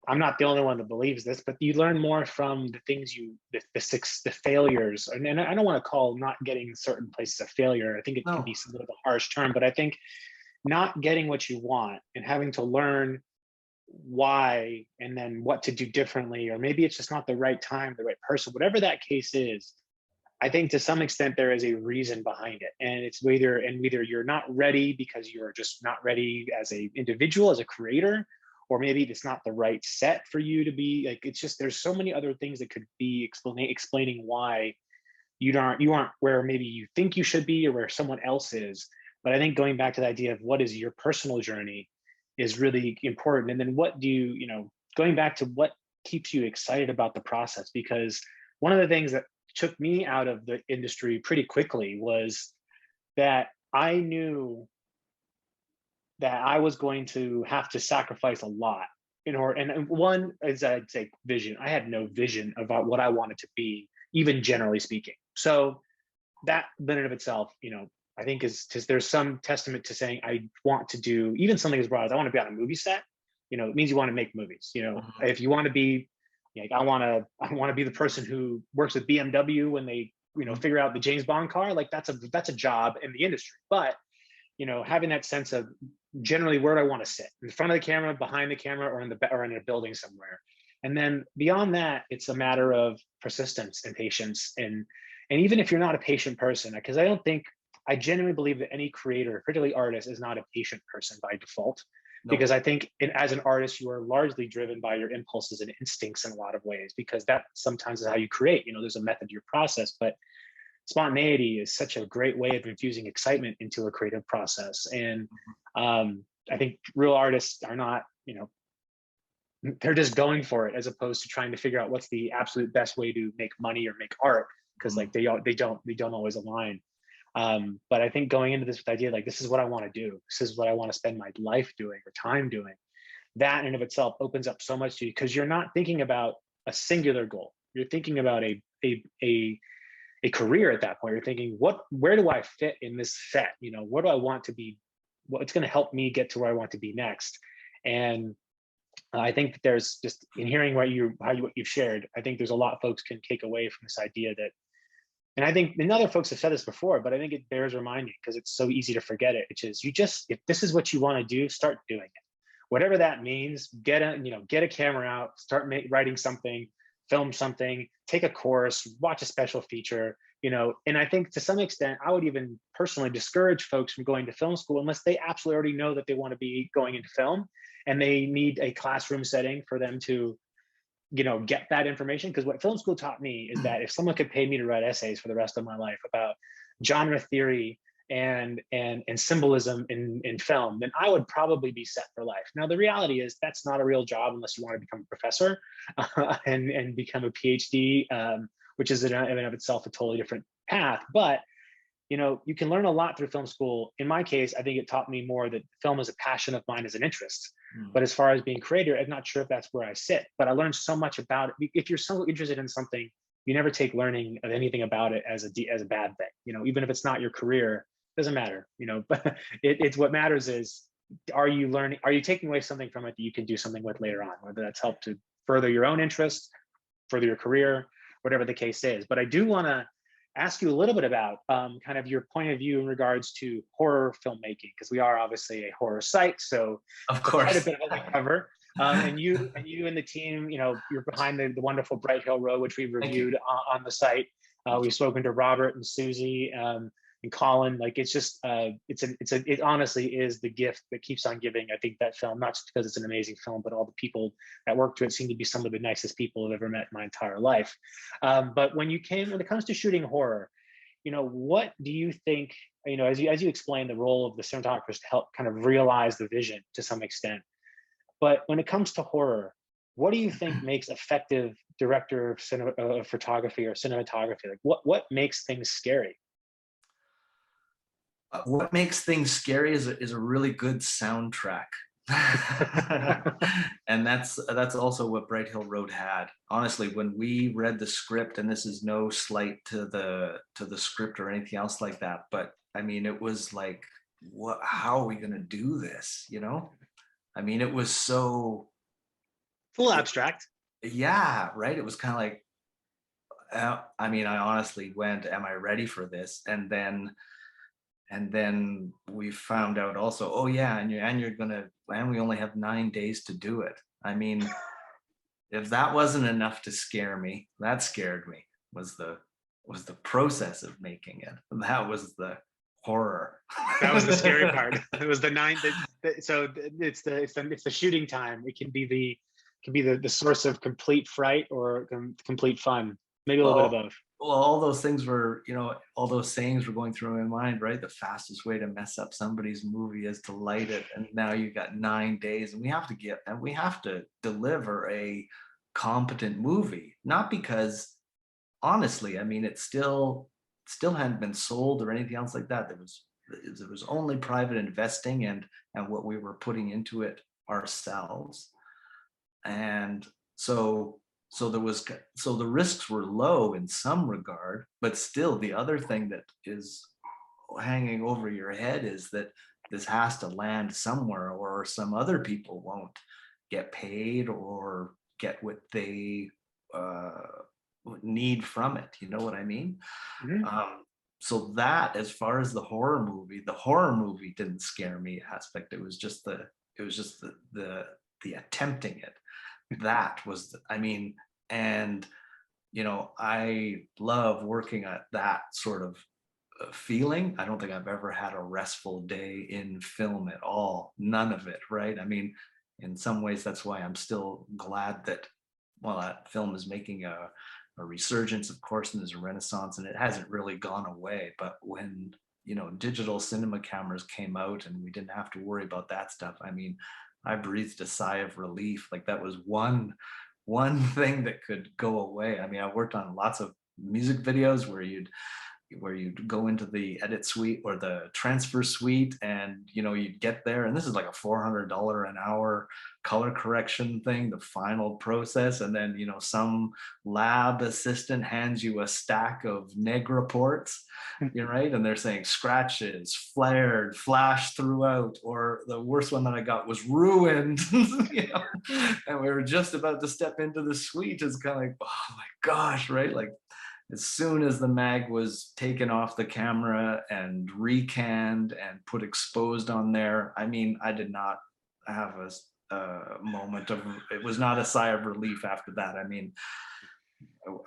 S1: I'm not the only one that believes this, but you learn more from the things the failures. And I don't want to call not getting certain places a failure. I think it can be
S2: No.
S1: some bit of a harsh term, but I think not getting what you want and having to learn why and then what to do differently, or maybe it's just not the right time, the right person, whatever that case is. I think to some extent there is a reason behind it, and it's either you're not ready because you're just not ready as a individual, as a creator, or maybe it's not the right set for you to be like. It's just there's so many other things that could be explaining why you aren't where maybe you think you should be or where someone else is. But I think going back to the idea of what is your personal journey is really important, and then what do going back to what keeps you excited about the process, because one of the things that took me out of the industry pretty quickly was that I knew that I was going to have to sacrifice a lot in order. And one is, I'd say, vision. I had no vision about what I wanted to be, even generally speaking. So that in and of itself, I think is just, there's some testament to saying I want to do even something as broad as I want to be on a movie set. It means you want to make movies.
S2: Mhm.
S1: If you want to be like, I want to be the person who works with BMW when they
S2: Mhm.
S1: figure out the James Bond car. Like that's a job in the industry. But having that sense of generally where do I want to sit, in front of the camera, behind the camera, or in a building somewhere. And then beyond that, it's a matter of persistence and patience. And even if you're not a patient person, because I genuinely believe that any creator, particularly artist, is not a patient person by default.
S2: No.
S1: Because I think as an artist, you are largely driven by your impulses and instincts in a lot of ways, because that sometimes is how you create. There's a method to your process, but spontaneity is such a great way of infusing excitement into a creative process. And I think real artists are not, they're just going for it, as opposed to trying to figure out what's the absolute best way to make money or make art, because like
S2: Mhm.
S1: they don't always align. But I think going into this with the idea like, this is what I want to do, this is what I want to spend my life doing or time doing, that in and of itself opens up so much to you, because you're not thinking about a singular goal. You're thinking about a career at that point. You're thinking, where do I fit in this set? What do I want to be? What's going to help me get to where I want to be next? And I think that there's just in hearing what you've shared, I think there's a lot folks can take away from this idea that, and I think and other folks have said this before, but I think it bears reminding because it's so easy to forget it, which is if this is what you want to do, start doing it. Whatever that means, get a camera out, start writing something, film something, take a course, watch a special feature. And I think to some extent, I would even personally discourage folks from going to film school unless they absolutely already know that they want to be going into film and they need a classroom setting for them to get that information. Because what film school taught me is that if someone could pay me to write essays for the rest of my life about genre theory and symbolism in film, then I would probably be set for life. Now, the reality is that's not a real job unless you want to become a professor and become a PhD, which is in and of itself a totally different path. But you can learn a lot through film school. In my case, I think it taught me more that film is a passion of mine, as an interest. But as far as being creator, I'm not sure if that's where I sit. But I learned so much about it. If you're so interested in something, you never take learning of anything about it as a bad thing. Even if it's not your career, doesn't matter. But it's what matters is, are you learning? Are you taking away something from it that you can do something with later on? Whether that's help to further your own interests, further your career, whatever the case is. But I do want to ask you a little bit about kind of your point of view in regards to horror filmmaking, because we are obviously a horror site, so
S2: Of
S1: quite a
S2: course.
S1: bit of what we cover. And you and the team, you're behind the wonderful Bright Hill Road, which we've
S2: Thank you.
S1: reviewed on the site.
S2: Thank you.
S1: We've spoken to Robert and Susie and Colin. Like, it's just it honestly is the gift that keeps on giving. I think that film, not just because it's an amazing film, but all the people that work to it seem to be some of the nicest people I've ever met in my entire life. But when it comes to shooting horror, what do you think, as you explain the role of the cinematographers to help kind of realize the vision to some extent. But when it comes to horror, what do you think makes effective director of photography or cinematography? Like, what makes things scary?
S2: What makes things scary is a really good soundtrack. And that's also what Bright Hill Road had. Honestly, when we read the script, and this is no slight to the script or anything else like that, but I mean, it was like, how are we going to do this? I mean, it was so,
S1: Full abstract.
S2: yeah, right. It was kind of like, I mean, I honestly went, am I ready for this? And then we found out also, oh yeah, and we only have 9 days to do it. I mean, if that wasn't enough to scare me, that scared me, was the process of making it. That was the horror.
S1: That was the scary part. It was the nine. So it's the shooting time. It can be the source of complete fright or complete fun. Maybe a little bit of
S2: Well,
S1: both.
S2: all those things were, all those sayings were going through my mind, right? The fastest way to mess up somebody's movie is to light it. And now you got 9 days, and we have to deliver a competent movie. Not because, honestly, I mean, it still hadn't been sold or anything else like that. There was only private investing and what we were putting into it ourselves. And so the risks were low in some regard, but still the other thing that is hanging over your head is that this has to land somewhere, or some other people won't get paid or get what they need from it. You know what I mean?
S1: Mhm.
S2: So that, as far as the horror movie didn't scare me aspect. It was just the attempting it. That was, I mean, and I love working at that sort of feeling. I don't think I've ever had a restful day in film at all. None of it, right? I mean, in some ways, that's why I'm still glad that, well, that film is making a resurgence, of course, and there's a renaissance, and it hasn't really gone away. But when digital cinema cameras came out and we didn't have to worry about that stuff, I mean, I breathed a sigh of relief. Like, that was one thing that could go away. I mean, I worked on lots of music videos where you'd go into the edit suite or the transfer suite, and you'd get there, and this is like a $400 an hour color correction thing, the final process, and then some lab assistant hands you a stack of neg reports, you're right, and they're saying scratches, flared, flash throughout, or the worst one that I got was ruined. And we were just about to step into the suite. It's kind of like, oh my gosh, right? Like, as soon as the mag was taken off the camera and recanned and put exposed on there, I mean, I did not have a moment of, it was not a sigh of relief after that. I mean,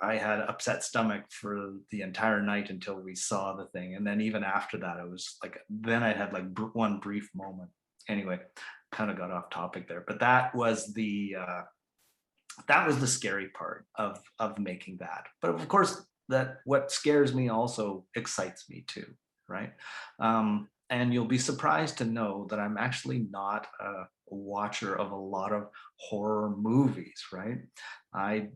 S2: I had upset stomach for the entire night until we saw the thing. And then even after that, it was like, then I had like one brief moment. Anyway, kind of got off topic there, but that was the scary part of making that. But of course, that what scares me also excites me too, right? And you'll be surprised to know that I'm actually not a watcher of a lot of horror movies, right? I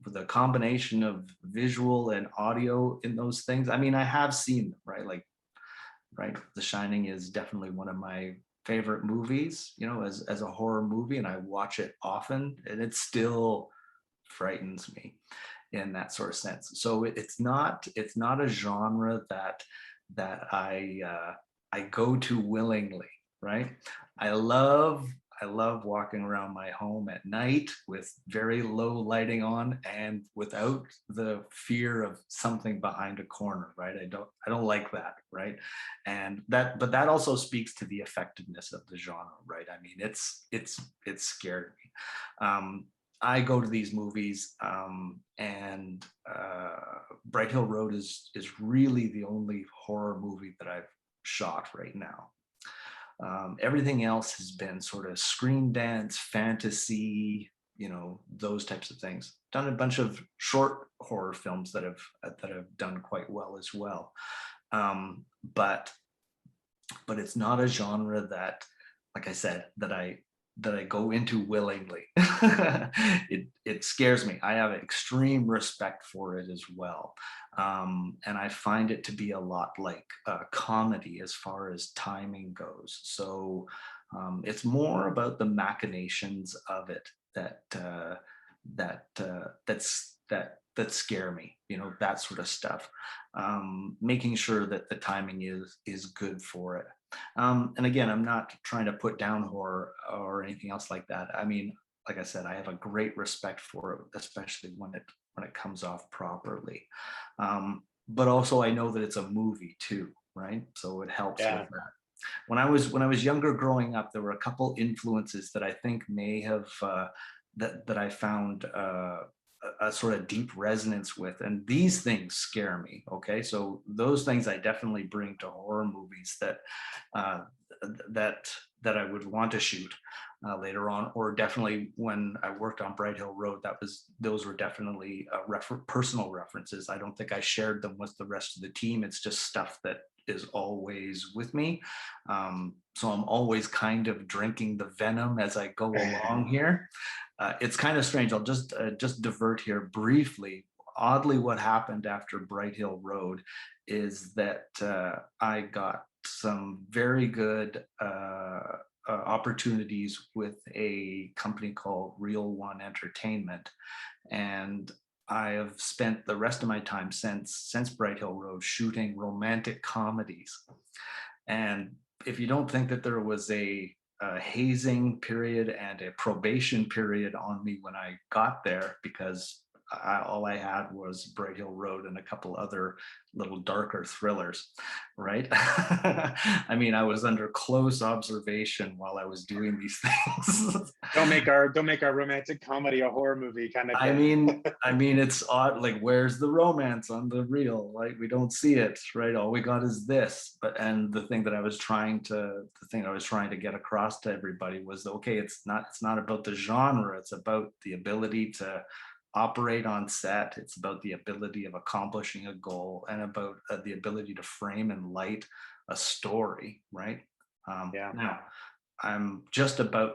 S2: the combination of visual and audio in those things. I mean, I have seen them, right? Like, right, The Shining is definitely one of my favorite movies, you know, as a horror movie, and I watch it often, and it still frightens me in that sort of sense. So it's not a genre that I go to willingly, right? I love I love walking around my home at night with very low lighting on and without the fear of something behind a corner, right? I don't like that, right? And but that also speaks to the effectiveness of the genre, right? I mean, it's scared me. I go to these movies, and Bright Hill Road is really the only horror movie that I've shot right now. Everything else has been sort of screen dance, fantasy, you know, those types of things. Done a bunch of short horror films that have done quite well as well. Um, but but it's not a genre that, like I said, that I go into willingly. It scares me. I have extreme respect for it as well, and I find it to be a lot like comedy as far as timing goes. So it's more about the machinations of it that scare me. You know, that sort of stuff. Making sure that the timing is good for it. And again, I'm not trying to put down horror or anything else like that. I mean, like I said, I have a great respect for it, especially when it comes off properly. But also, I know that it's a movie too, right? So it helps with
S1: Yeah.
S2: that. When I was younger, growing up, there were a couple influences that I think may have that I found. A sort of deep resonance with, and these things scare me. Okay, so those things I definitely bring to horror movies uh, that I would want to shoot later on, or definitely when I worked on Bright Hill Road, those were definitely personal references. I don't think I shared them with the rest of the team. It's just stuff that is always with me. So I'm always kind of drinking the venom as I go along here. It's kind of strange. I'll just divert here briefly. Oddly, what happened after Bright Hill Road is that I got some very good opportunities with a company called Real One Entertainment, and I have spent the rest of my time since Bright Hill Road shooting romantic comedies. And if you don't think that there was a hazing period and a probation period on me when I got there, because all I had was Bright Hill Road and a couple other little darker thrillers, right? I mean, I was under close observation while I was doing these things.
S1: Don't make our romantic comedy a horror movie kind of
S2: I
S1: thing.
S2: mean, I mean, it's odd. Like, where's the romance on the reel? Right? We don't see it, right? All we got is this. But and the thing I was trying to get across to everybody was, okay, it's not about the genre. It's about the ability to operate on set. It's about the ability of accomplishing a goal and about the ability to frame and light a story, right?
S1: Yeah.
S2: Now,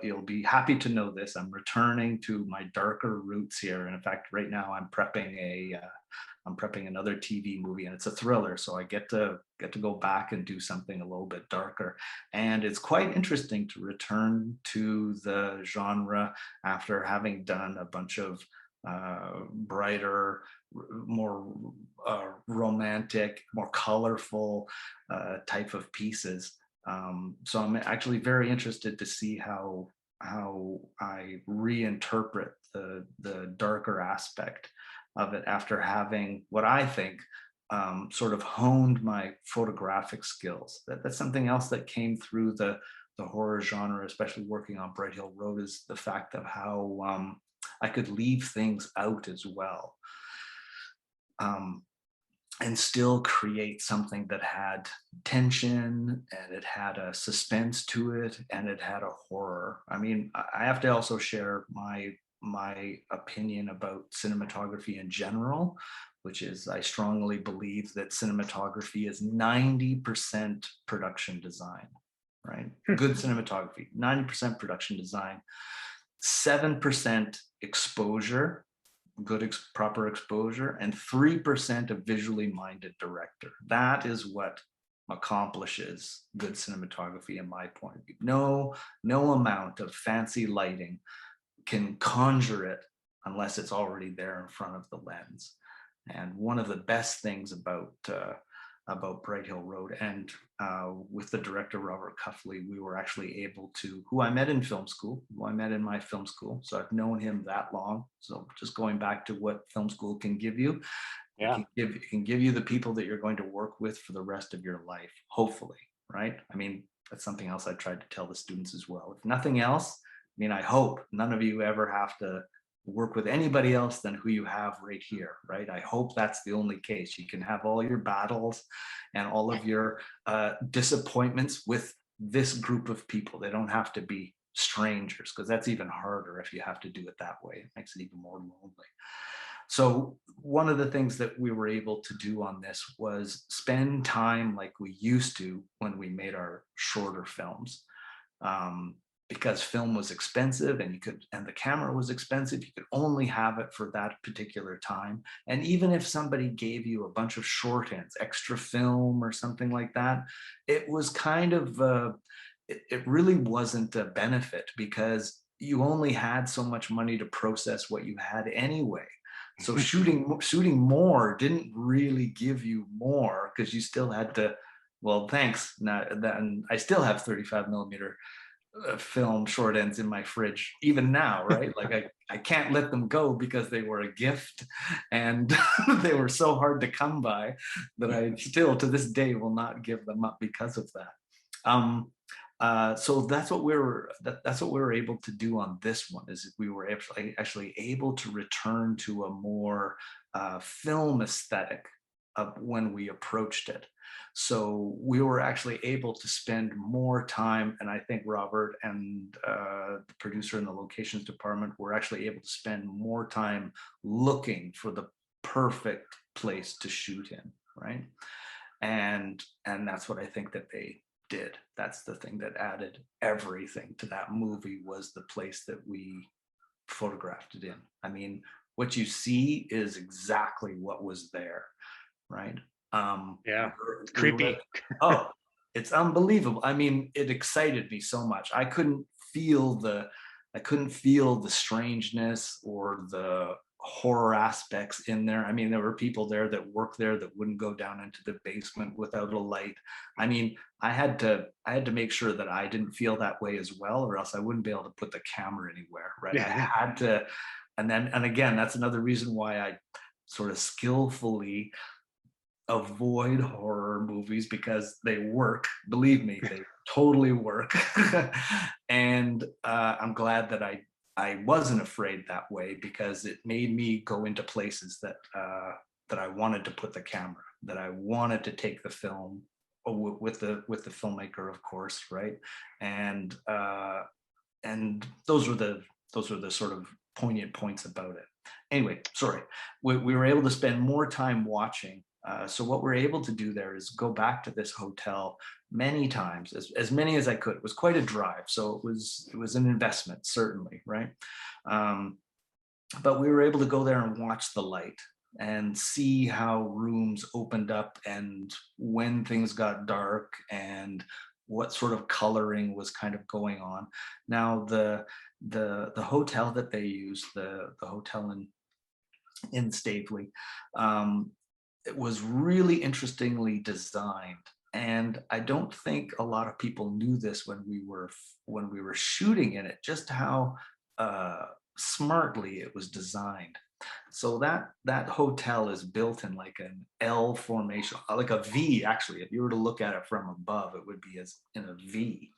S2: you'll be happy to know this. I'm returning to my darker roots here. And in fact, right now I'm prepping another TV movie, and it's a thriller. So I get to go back and do something a little bit darker. And it's quite interesting to return to the genre after having done a bunch of brighter, more romantic, more colorful type of pieces. So I'm actually very interested to see how I reinterpret the darker aspect of it after having what I think sort of honed my photographic skills. That's something else that came through the horror genre, especially working on Bright Hill Road, is the fact of how I could leave things out as well. Um, and still create something that had tension and it had a suspense to it and it had a horror. I mean, I have to also share my opinion about cinematography in general, which is I strongly believe that cinematography is 90% production design, right? Good cinematography, 90% production design, 7% exposure, proper exposure, and 3% of visually minded director. That is what accomplishes good cinematography in my point of view. No amount of fancy lighting can conjure it unless it's already there in front of the lens. And one of the best things about Bright Hill Road, and with the director Robert Cuffley, we were actually able to, who I met in film school, my film school. So I've known him that long. So just going back to what film school can give you,
S1: Yeah.
S2: it can give you the people that you're going to work with for the rest of your life, hopefully, right? I mean, that's something else I tried to tell the students as well. If nothing else, I mean, I hope none of you ever have to work with anybody else than who you have right here, right? I hope that's the only case. You can have all your battles and all of your disappointments with this group of people. They don't have to be strangers, because that's even harder if you have to do it that way. It makes it even more lonely. So one of the things that we were able to do on this was spend time like we used to when we made our shorter films. Because film was expensive and the camera was expensive, you could only have it for that particular time. And even if somebody gave you a bunch of shorthands, extra film or something like that, it was kind of, it really wasn't a benefit, because you only had so much money to process what you had anyway. So shooting more didn't really give you more, because you still had to, well, thanks. Now, then I still have 35mm film short ends in my fridge even now, right? Like I can't let them go because they were a gift and they were so hard to come by that I still to this day will not give them up because of that. So that's what that's what we were able to do on this one, is we were actually able to return to a more film aesthetic of when we approached it. So we were actually able to spend more time, and I think Robert and the producer in the locations department were actually able to spend more time looking for the perfect place to shoot in, right? And that's what I think that they did. That's the thing that added everything to that movie, was the place that we photographed it in. I mean, what you see is exactly what was there, right?
S1: Yeah. It's creepy.
S2: Oh, it's unbelievable. I mean, it excited me so much. I couldn't feel the strangeness or the horror aspects in there. I mean, there were people there that work there that wouldn't go down into the basement without a light. I mean, I had to make sure that I didn't feel that way as well, or else I wouldn't be able to put the camera anywhere, right? I had to, and again, that's another reason why I sort of skillfully avoid horror movies, because they work. Believe me, they totally work. And I'm glad that I wasn't afraid that way, because it made me go into places that I wanted to put the camera, that I wanted to take the film with the filmmaker, of course, right? And those were the sort of poignant points about it. Anyway, sorry, we were able to spend more time watching. So what we're able to do there is go back to this hotel many times, as many as I could. It was quite a drive, so it was an investment, certainly, right? But we were able to go there and watch the light and see how rooms opened up and when things got dark and what sort of coloring was kind of going on. Now the hotel that they used, the hotel in Staveley, it was really interestingly designed. And I don't think a lot of people knew this when we were shooting in it, just how smartly it was designed. So that hotel is built in like an L formation, like a V, actually. If you were to look at it from above, it would be as in a V.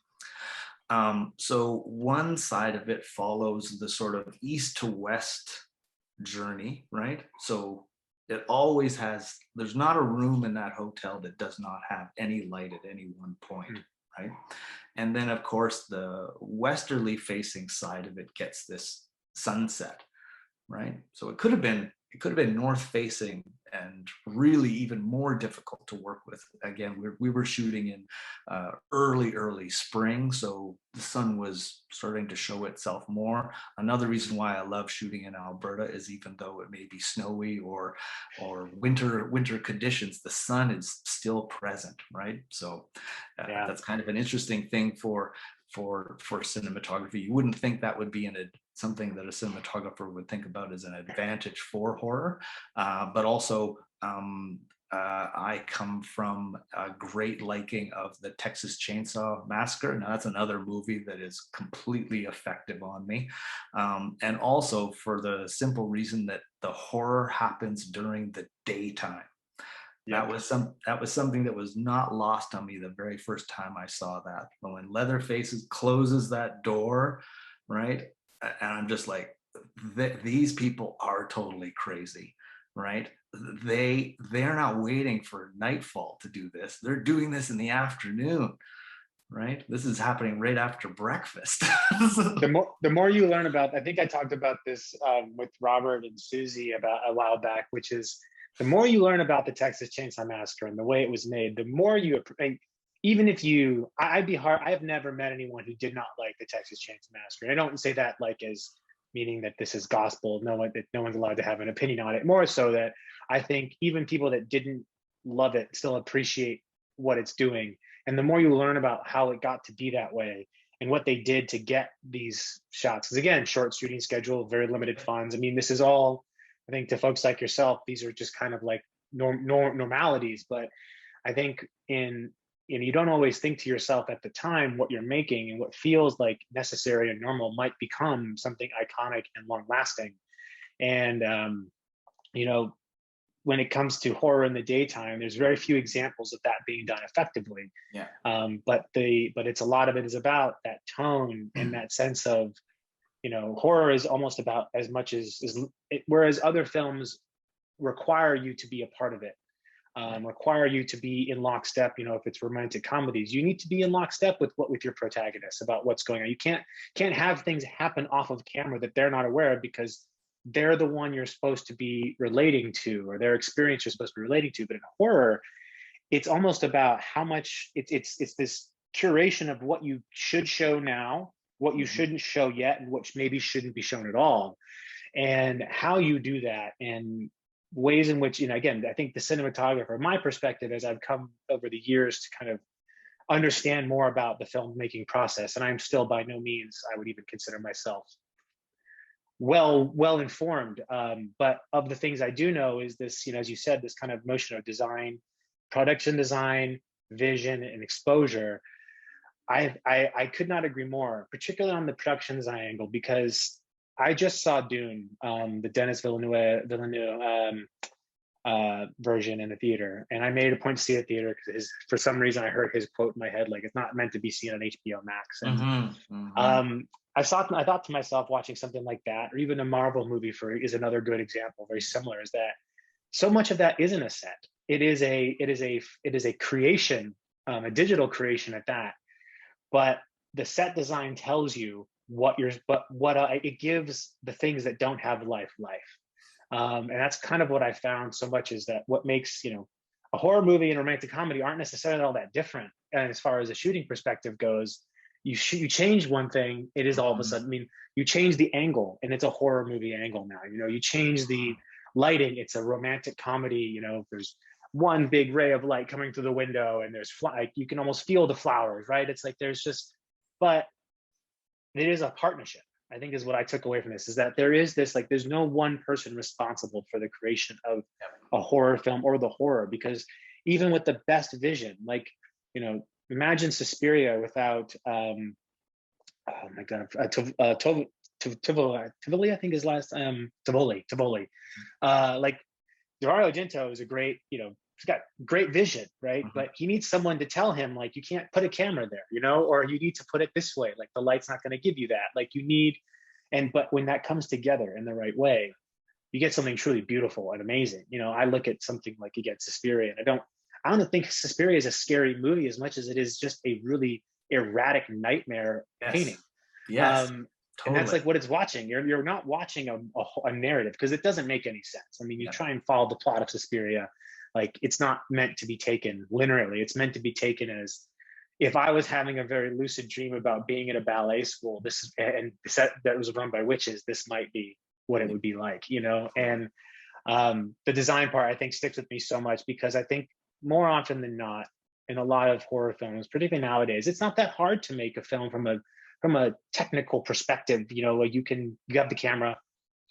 S2: So one side of it follows the sort of east to west journey, right? So it always has, there's not a room in that hotel that does not have any light at any one point, right? And then of course the westerly facing side of it gets this sunset, right? So it could have been north facing and really even more difficult to work with. Again, we were shooting in early spring, so the sun was starting to show itself more. Another reason why I love shooting in Alberta is even though it may be snowy or winter conditions, the sun is still present, right? So
S1: Yeah.
S2: that's kind of an interesting thing for cinematography. You wouldn't think that would be something that a cinematographer would think about as an advantage for horror, but also I come from a great liking of the Texas Chainsaw Massacre. Now that's another movie that is completely effective on me, and also for the simple reason that the horror happens during the daytime.
S1: Yep.
S2: That was something that was not lost on me the very first time I saw that. But when Leatherface closes that door, right? And I'm just like, these people are totally crazy, right? They're not waiting for nightfall to do this. They're doing this in the afternoon, right? This is happening right after breakfast.
S1: The more you learn about, I think I talked about this with Robert and Susie about a while back, which is the more you learn about the Texas Chainsaw Massacre and the way it was made, the more you, even if you, I'd be hard. I have never met anyone who did not like the Texas Chainsaw Massacre. And I don't say that like as meaning that this is gospel. That no one's allowed to have an opinion on it. More so that I think even people that didn't love it still appreciate what it's doing. And the more you learn about how it got to be that way and what they did to get these shots, because again, short shooting schedule, very limited funds. I mean, this is all, I think to folks like yourself, these are just kind of like normalities. But I think you don't always think to yourself at the time what you're making and what feels like necessary and normal might become something iconic and long lasting. And you know, when it comes to horror in the daytime, there's very few examples of that being done effectively.
S2: Yeah.
S1: But it's a lot of it is about that tone and that sense of, horror is almost about as much as whereas other films require you to be a part of it, require you to be in lockstep. If it's romantic comedies, you need to be in lockstep with your protagonist about what's going on. You can't have things happen off of camera that they're not aware of, because they're the one you're supposed to be relating to, or their experience you're supposed to be relating to. But in horror, it's almost about how much it's this curation of what you should show now, what you shouldn't show yet, and what maybe shouldn't be shown at all, and how you do that, and ways in which, again, I think the cinematographer, my perspective as I've come over the years to kind of understand more about the filmmaking process, and I'm still by no means, I would even consider myself well informed, but of the things I do know is this, as you said, this kind of motion of design, production design, vision, and exposure. I could not agree more, particularly on the production design angle, because I just saw Dune, the Denis Villeneuve version in the theater, and I made a point to see it in the theater because for some reason I heard his quote in my head, like, it's not meant to be seen on HBO Max. And I thought to myself, watching something like that, or even a Marvel movie is another good example, very similar, is that so much of that isn't a set. It is a creation, a digital creation at that. But the set design tells you it gives the things that don't have life. And that's kind of what I found so much, is that what makes, a horror movie and romantic comedy aren't necessarily all that different. And as far as a shooting perspective goes, you change one thing, it is all of a sudden, you change the angle and it's a horror movie angle now. You change the lighting, it's a romantic comedy. There's one big ray of light coming through the window, and there's you can almost feel the flowers, right? It's like but it is a partnership, I think, is what I took away from this, is that there is this, like, there's no one person responsible for the creation of a horror film or the horror, because even with the best vision, like, imagine Suspiria without oh my god, Tivoli, I think his last Tivoli. Like, Dario Argento is a great, he's got great vision, right? But he needs someone to tell him, like, you can't put a camera there, or you need to put it this way, like the light's not going to give you that, like you need. But when that comes together in the right way, you get something truly beautiful and amazing. I look at something like, again, Suspiria, and I don't think Suspiria is a scary movie as much as it is just a really erratic nightmare painting.
S2: Yes.
S1: And that's
S2: totally.
S1: like what it's watching. You're not watching a narrative, because it doesn't make any sense. I mean, you
S2: Yeah.
S1: try and follow the plot of Suspiria, like it's not meant to be taken linearly. It's meant to be taken as, if I was having a very lucid dream about being at a ballet school, this is, and set that was run by witches, this might be what it
S2: Yeah,
S1: would be like, you know.
S2: totally.
S1: And the design part, I think, sticks with me so much, because I think more often than not, in a lot of horror films, particularly nowadays, it's not that hard to make a film from a technical perspective. You know, like you have the camera,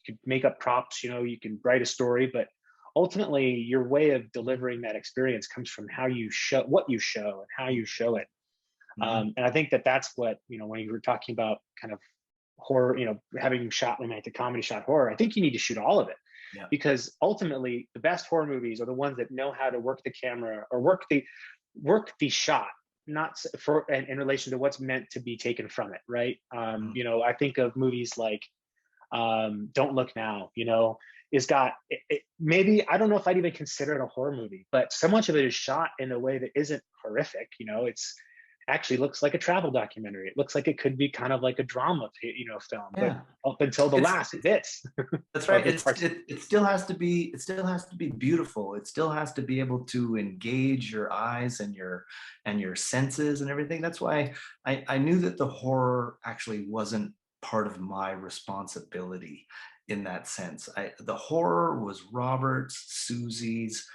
S1: you can make up props, you know, you can write a story, but ultimately your way of delivering that experience comes from how you show, what you show, and how you show it.
S2: Mhm.
S1: And I think that that's what, you know, when you were talking about kind of horror, you know, having shot romantic comedy, shot horror, I think you need to shoot all of it,
S2: Yeah.
S1: because ultimately the best horror movies are the ones that know how to work the camera, or work the shot, not for in relation to what's meant to be taken from it, right?
S2: Mm.
S1: You know, I think of movies like Don't Look Now, you know, is got maybe, I don't know if I'd even consider it a horror movie, but so much of it is shot in a way that isn't horrific. You know, it's actually looks like a travel documentary. It looks like it could be kind of like a drama, you know, film, but
S2: Yeah.
S1: up until the last
S2: It's
S1: bits
S2: That's
S1: or
S2: right.
S1: the parts.
S2: It still has to be, it still has to be beautiful. It still has to be able to engage your eyes and your senses and everything. That's why I knew that the horror actually wasn't part of my responsibility in that sense. The horror was Robert's, Susie's,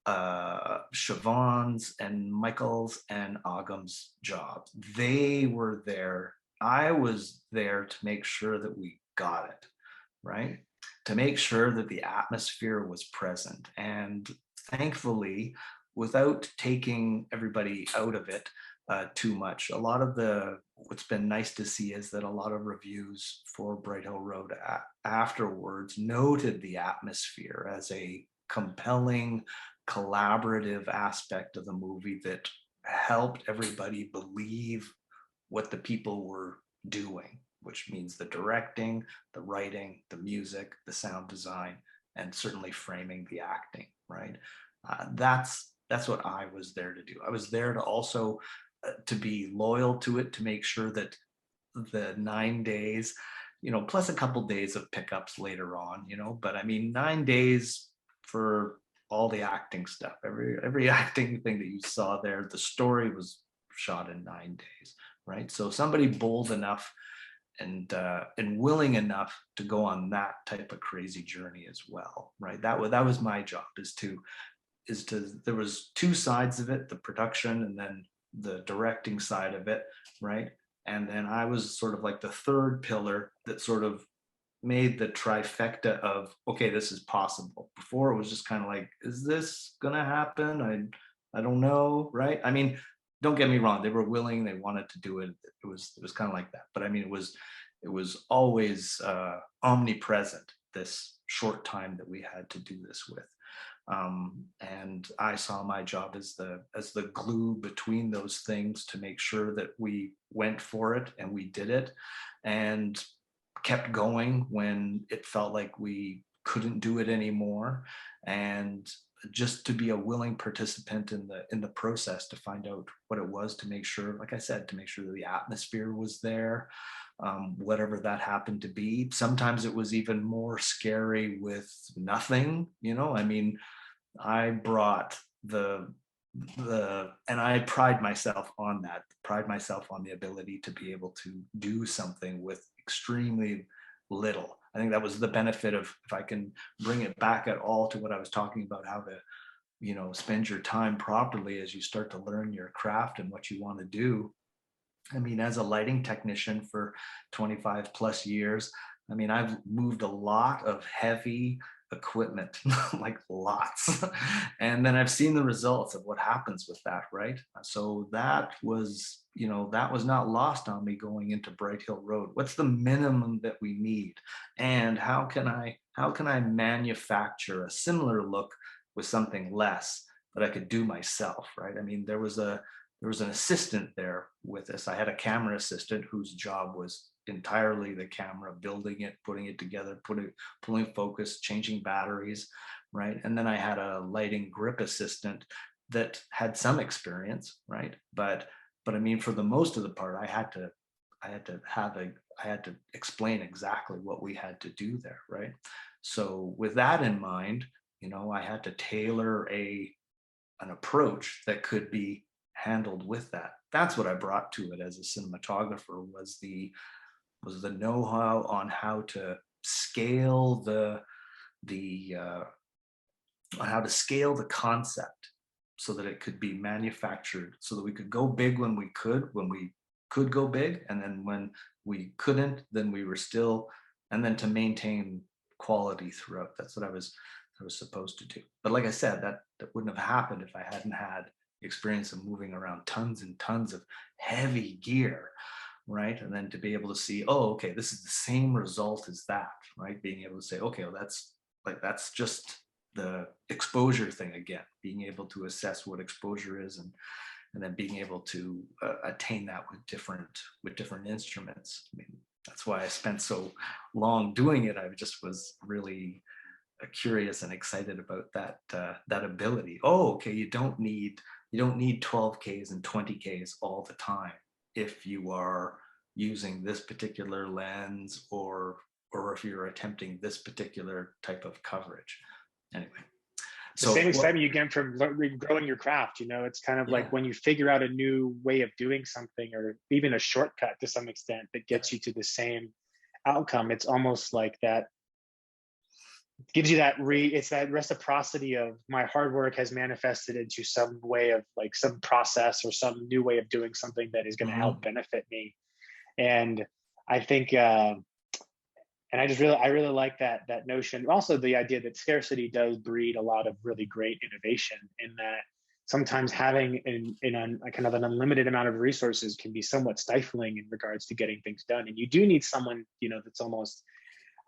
S2: Siobhan's and Michael's and Agham's job. They were there. I was there to make sure that we got it right? To make sure that the atmosphere was present. And thankfully, without taking everybody out of it too much, a lot of what's been nice to see is that a lot of reviews for Bright Hill Road afterwards noted the atmosphere as a compelling, collaborative aspect of the movie that helped everybody believe what the people were doing, which means the directing, the writing, the music, the sound design, and certainly framing the acting, right? That's what I was there to do. I was there to also to be loyal to it, to make sure that the 9 days, plus a couple days of pickups later on, but I mean, 9 days for all the acting stuff, every acting thing that you saw there, the story was shot in 9 days, right? So somebody bold enough and willing enough to go on that type of crazy journey as well, right? That was my job, is to there was two sides of it, the production and then the directing side of it, right? And then I was sort of like the third pillar that sort of made the trifecta of, okay, this is possible. Before it was just kind of like, is this gonna happen? I don't know, right? I mean, don't get me wrong, they were willing, they wanted to do it. It was kind of like that. But I mean, it was always omnipresent, this short time that we had to do this with. And I saw my job as the glue between those things to make sure that we went for it and we did it and kept going when it felt like we couldn't do it anymore, and just to be a willing participant in the process to find out what it was, to make sure, like I said, to make sure that the atmosphere was there, whatever that happened to be. Sometimes it was even more scary with nothing, I mean, I brought and I pride myself on the ability to be able to do something with extremely little. I think that was the benefit of, if I can bring it back at all to what I was talking about, how to, spend your time properly as you start to learn your craft and what you want to do. I mean, as a lighting technician for 25 plus years, I mean, I've moved a lot of heavy equipment, like lots. And then I've seen the results of what happens with that, right? So that was not lost on me going into Bright Hill Road. What's the minimum that we need? And how can I manufacture a similar look with something less that I could do myself, right? I mean, there was an assistant there with us. I had a camera assistant whose job was entirely the camera, building it, putting it together, pulling focus, changing batteries, right? And then I had a lighting grip assistant that had some experience, right? But I mean, for the most of the part, I had to have had to explain exactly what we had to do there, right? So with that in mind, you know, I had to tailor an approach that could be handled with that. That's what I brought to it as a cinematographer, was the know-how on how to scale the on how to scale the concept so that it could be manufactured, so that we could go big when we could go big, and then when we couldn't, then we were still, and then to maintain quality throughout. That's what I was supposed to do. But like I said, that wouldn't have happened if I hadn't had the experience of moving around tons and tons of heavy gear, right? And then to be able to see, oh, okay, this is the same result as that, right? Being able to say, okay, well, that's just the exposure thing again, being able to assess what exposure is, and then being able to attain that with different instruments. I mean, that's why I spent so long doing it. I just was really curious and excited about that ability. Oh, okay, you don't need 12Ks and 20Ks all the time if you are using this particular lens, or if you're attempting this particular type of coverage. Anyway,
S1: The same excitement you get from growing your craft. You know, it's kind of like when you figure out a new way of doing something, or even a shortcut to some extent that gets you to the same outcome. It's almost like that gives you that it's that reciprocity of my hard work has manifested into some way of like some process or some new way of doing something that is going to help benefit me. And I think and I really like that notion. Also, the idea that scarcity does breed a lot of really great innovation. In that sometimes having a kind of an unlimited amount of resources can be somewhat stifling in regards to getting things done. And you do need someone, you know, that's almost,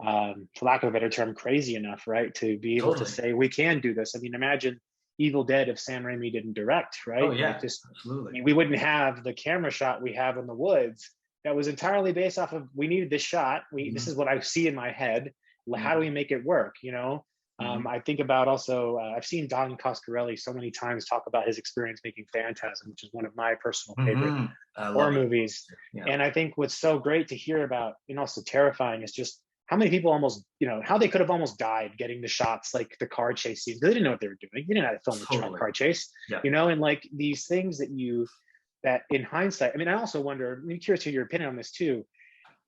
S1: for lack of a better term, crazy enough, right, to be able to say we can do this. I mean, imagine Evil Dead if Sam Raimi didn't direct, right?
S2: Oh yeah,
S1: like just,
S2: absolutely.
S1: I mean, we wouldn't have the camera shot we have in the woods. That was entirely based off of, we needed this shot. This is what I see in my head. How do we make it work? You know, I think about also, I've seen Don Coscarelli so many times talk about his experience making Phantasm, which is one of my personal favorite horror movies. Yeah. And I think what's so great to hear about, and also terrifying, is just how many people almost, you know, how they could have almost died getting the shots, like the car chase scenes. They didn't know what they were doing. They didn't know how to film a car chase, you know, and like these things that in hindsight, I mean, I also wonder, I'm curious to your opinion on this too.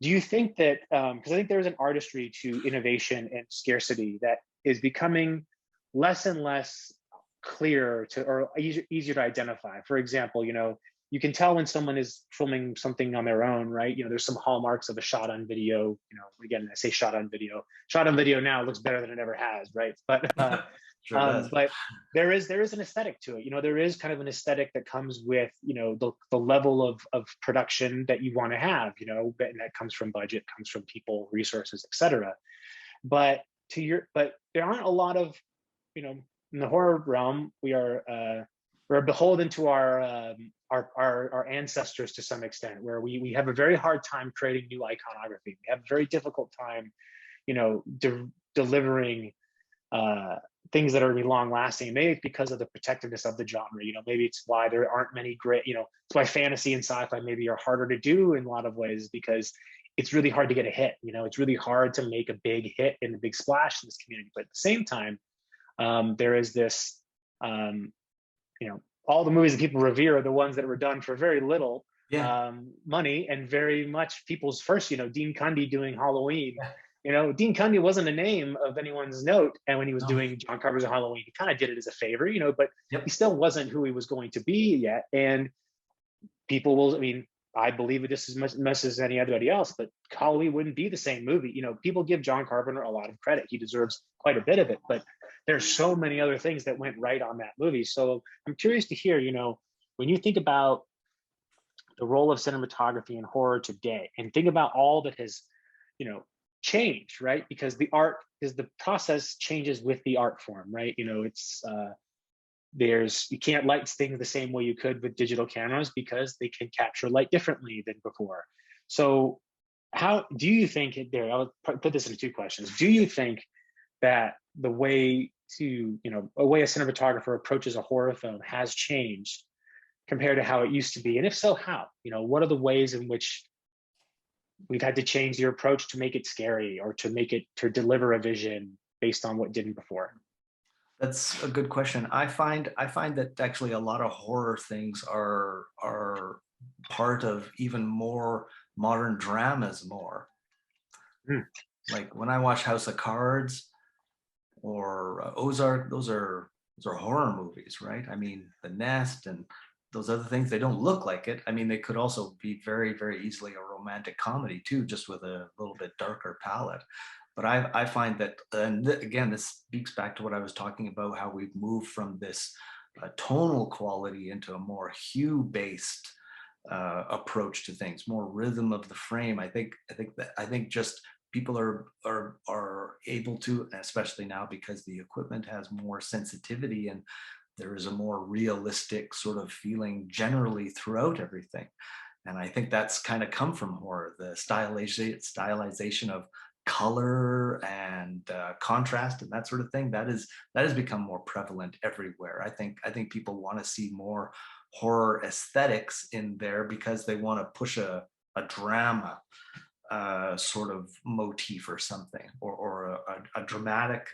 S1: Do you think that, because I think there's an artistry to innovation and scarcity that is becoming less and less clear to, or easier to identify. For example, you know, you can tell when someone is filming something on their own, right? You know, there's some hallmarks of a shot on video, you know, again, I say shot on video now looks better than it ever has, right? But but there is an aesthetic to it. You know, there is kind of an aesthetic that comes with, you know, the level of production that you want to have, you know, and that comes from budget, comes from people, resources, etc. But there aren't a lot of, you know, in the horror realm, we're beholden to our ancestors to some extent, where we have a very hard time creating new iconography. We have a very difficult time, you know, delivering things that are going to be long lasting. Maybe it's because of the protectiveness of the genre. You know, maybe it's why there aren't many great, you know, it's why fantasy and sci-fi maybe are harder to do in a lot of ways, because it's really hard to get a hit. You know, it's really hard to make a big hit and a big splash in this community. But at the same time, there is this, you know, all the movies that people revere are the ones that were done for very little money and very much people's first, you know, Dean Cundey doing Halloween. You know, Dean Cundey wasn't a name of anyone's note. And when he was doing John Carpenter's Halloween, he kind of did it as a favor, you know, but he still wasn't who he was going to be yet. And people will, I mean, I believe it just as much as anybody else, but Halloween wouldn't be the same movie. You know, people give John Carpenter a lot of credit. He deserves quite a bit of it, but there's so many other things that went right on that movie. So I'm curious to hear, you know, when you think about the role of cinematography in horror today, and think about all that has, you know, changed, right? Because the process changes with the art form, right? You know, it's you can't light things the same way you could with digital cameras because they can capture light differently than before. So how do you think I'll put this into two questions. Do you think that the way a cinematographer approaches a horror film has changed compared to how it used to be? And if so, how? You know, what are the ways in which we've had to change your approach to make it scary or to deliver a vision based on what didn't before?
S2: That's a good question. I find that actually a lot of horror things are part of even more modern dramas more.
S1: Hmm.
S2: Like when I watch House of Cards or Ozark, those are horror movies, right? I mean, The Nest and those other things, they don't look like it. I mean, they could also be very, very easily a romantic comedy too, just with a little bit darker palette. But I find that, and again, this speaks back to what I was talking about, how we've moved from this tonal quality into a more hue-based approach to things, more rhythm of the frame. I think just people are able to, especially now because the equipment has more sensitivity and there is a more realistic sort of feeling generally throughout everything. And I think that's kind of come from horror, the stylization of color and contrast and that sort of thing. That has become more prevalent everywhere. I think people want to see more horror aesthetics in there because they want to push a drama sort of motif or something, or a dramatic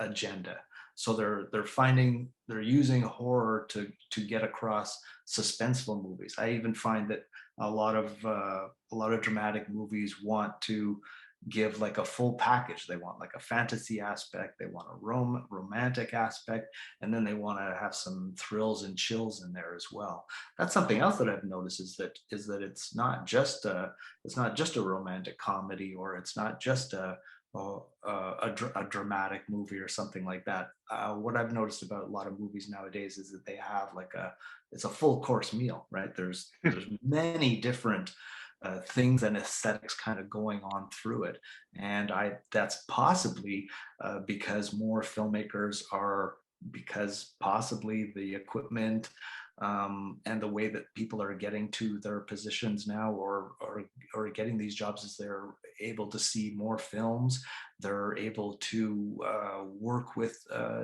S2: agenda. So they're using horror to get across suspenseful movies. I even find that a lot of dramatic movies want to give like a full package. They want like a fantasy aspect, they want a romantic aspect, and then they want to have some thrills and chills in there as well. That's something else that I've noticed, is that it's not just a romantic comedy, or it's not just a dramatic movie or something like that. What I've noticed about a lot of movies nowadays is that they have like it's a full course meal, right? There's many different things and aesthetics kind of going on through it, and that's possibly because more filmmakers are, because possibly the equipment and the way that people are getting to their positions now, or getting these jobs, is they're able to see more films. They're able to work with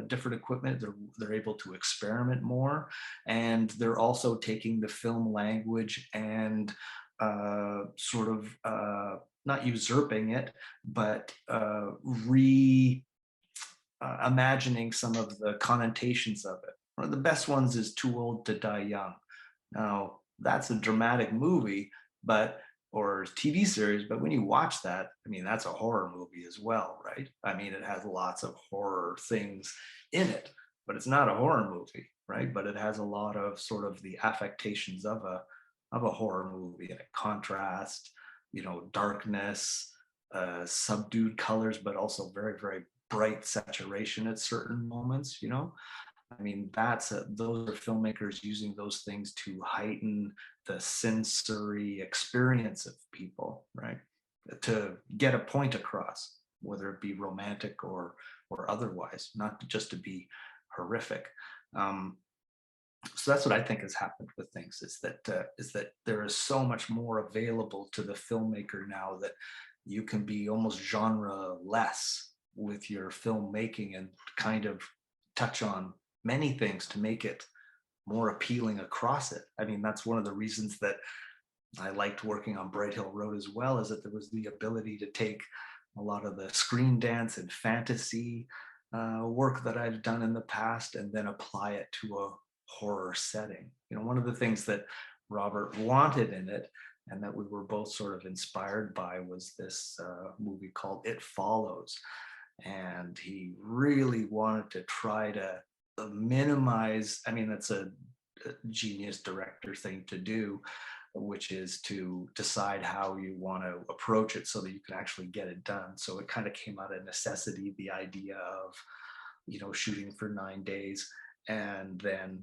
S2: different equipment. They're able to experiment more, and they're also taking the film language and sort of not usurping it, but imagining some of the connotations of it. One of the best ones is Too Old to Die Young. Now, that's a dramatic movie, or TV series, but when you watch that, I mean, that's a horror movie as well, right? I mean, it has lots of horror things in it, but it's not a horror movie, right? But it has a lot of sort of the affectations of a horror movie, and a contrast, darkness, subdued colors, but also very, very bright saturation at certain moments. I mean, those are filmmakers using those things to heighten the sensory experience of people, right? To get a point across, whether it be romantic or otherwise, not just to be horrific. So that's what I think has happened with things, is that there is so much more available to the filmmaker now, that you can be almost genre less with your filmmaking and kind of touch on many things to make it more appealing across it. I mean, that's one of the reasons that I liked working on Bright Hill Road as well, is that there was the ability to take a lot of the screen dance and fantasy work that I've done in the past, and then apply it to a horror setting. One of the things that Robert wanted in it, and that we were both sort of inspired by, was this movie called It Follows. And he really wanted to try to minimize, I mean, that's a genius director thing to do, which is to decide how you want to approach it so that you can actually get it done. So it kind of came out of necessity, the idea of, shooting for 9 days, and then,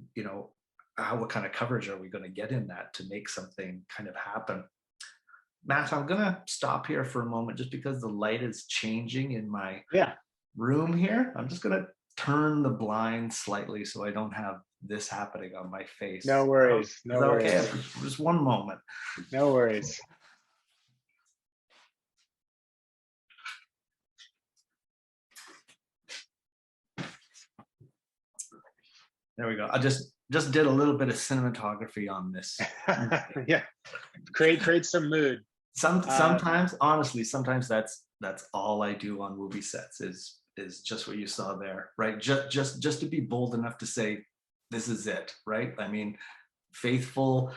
S2: what kind of coverage are we going to get in that to make something kind of happen. Matt, I'm going to stop here for a moment, just because the light is changing in my
S1: Yeah.
S2: room here. I'm just going to turn the blind slightly so I don't have this happening on my face.
S1: No worries.
S2: Is
S1: No
S2: that
S1: worries.
S2: okay? Just one moment.
S1: No worries.
S2: There we go. I just did a little bit of cinematography on this.
S1: Yeah. Create some mood. Uh,
S2: Sometimes, honestly, sometimes that's all I do on movie sets is just what you saw there, right? Just to be bold enough to say, this is it, right? I mean, faithful,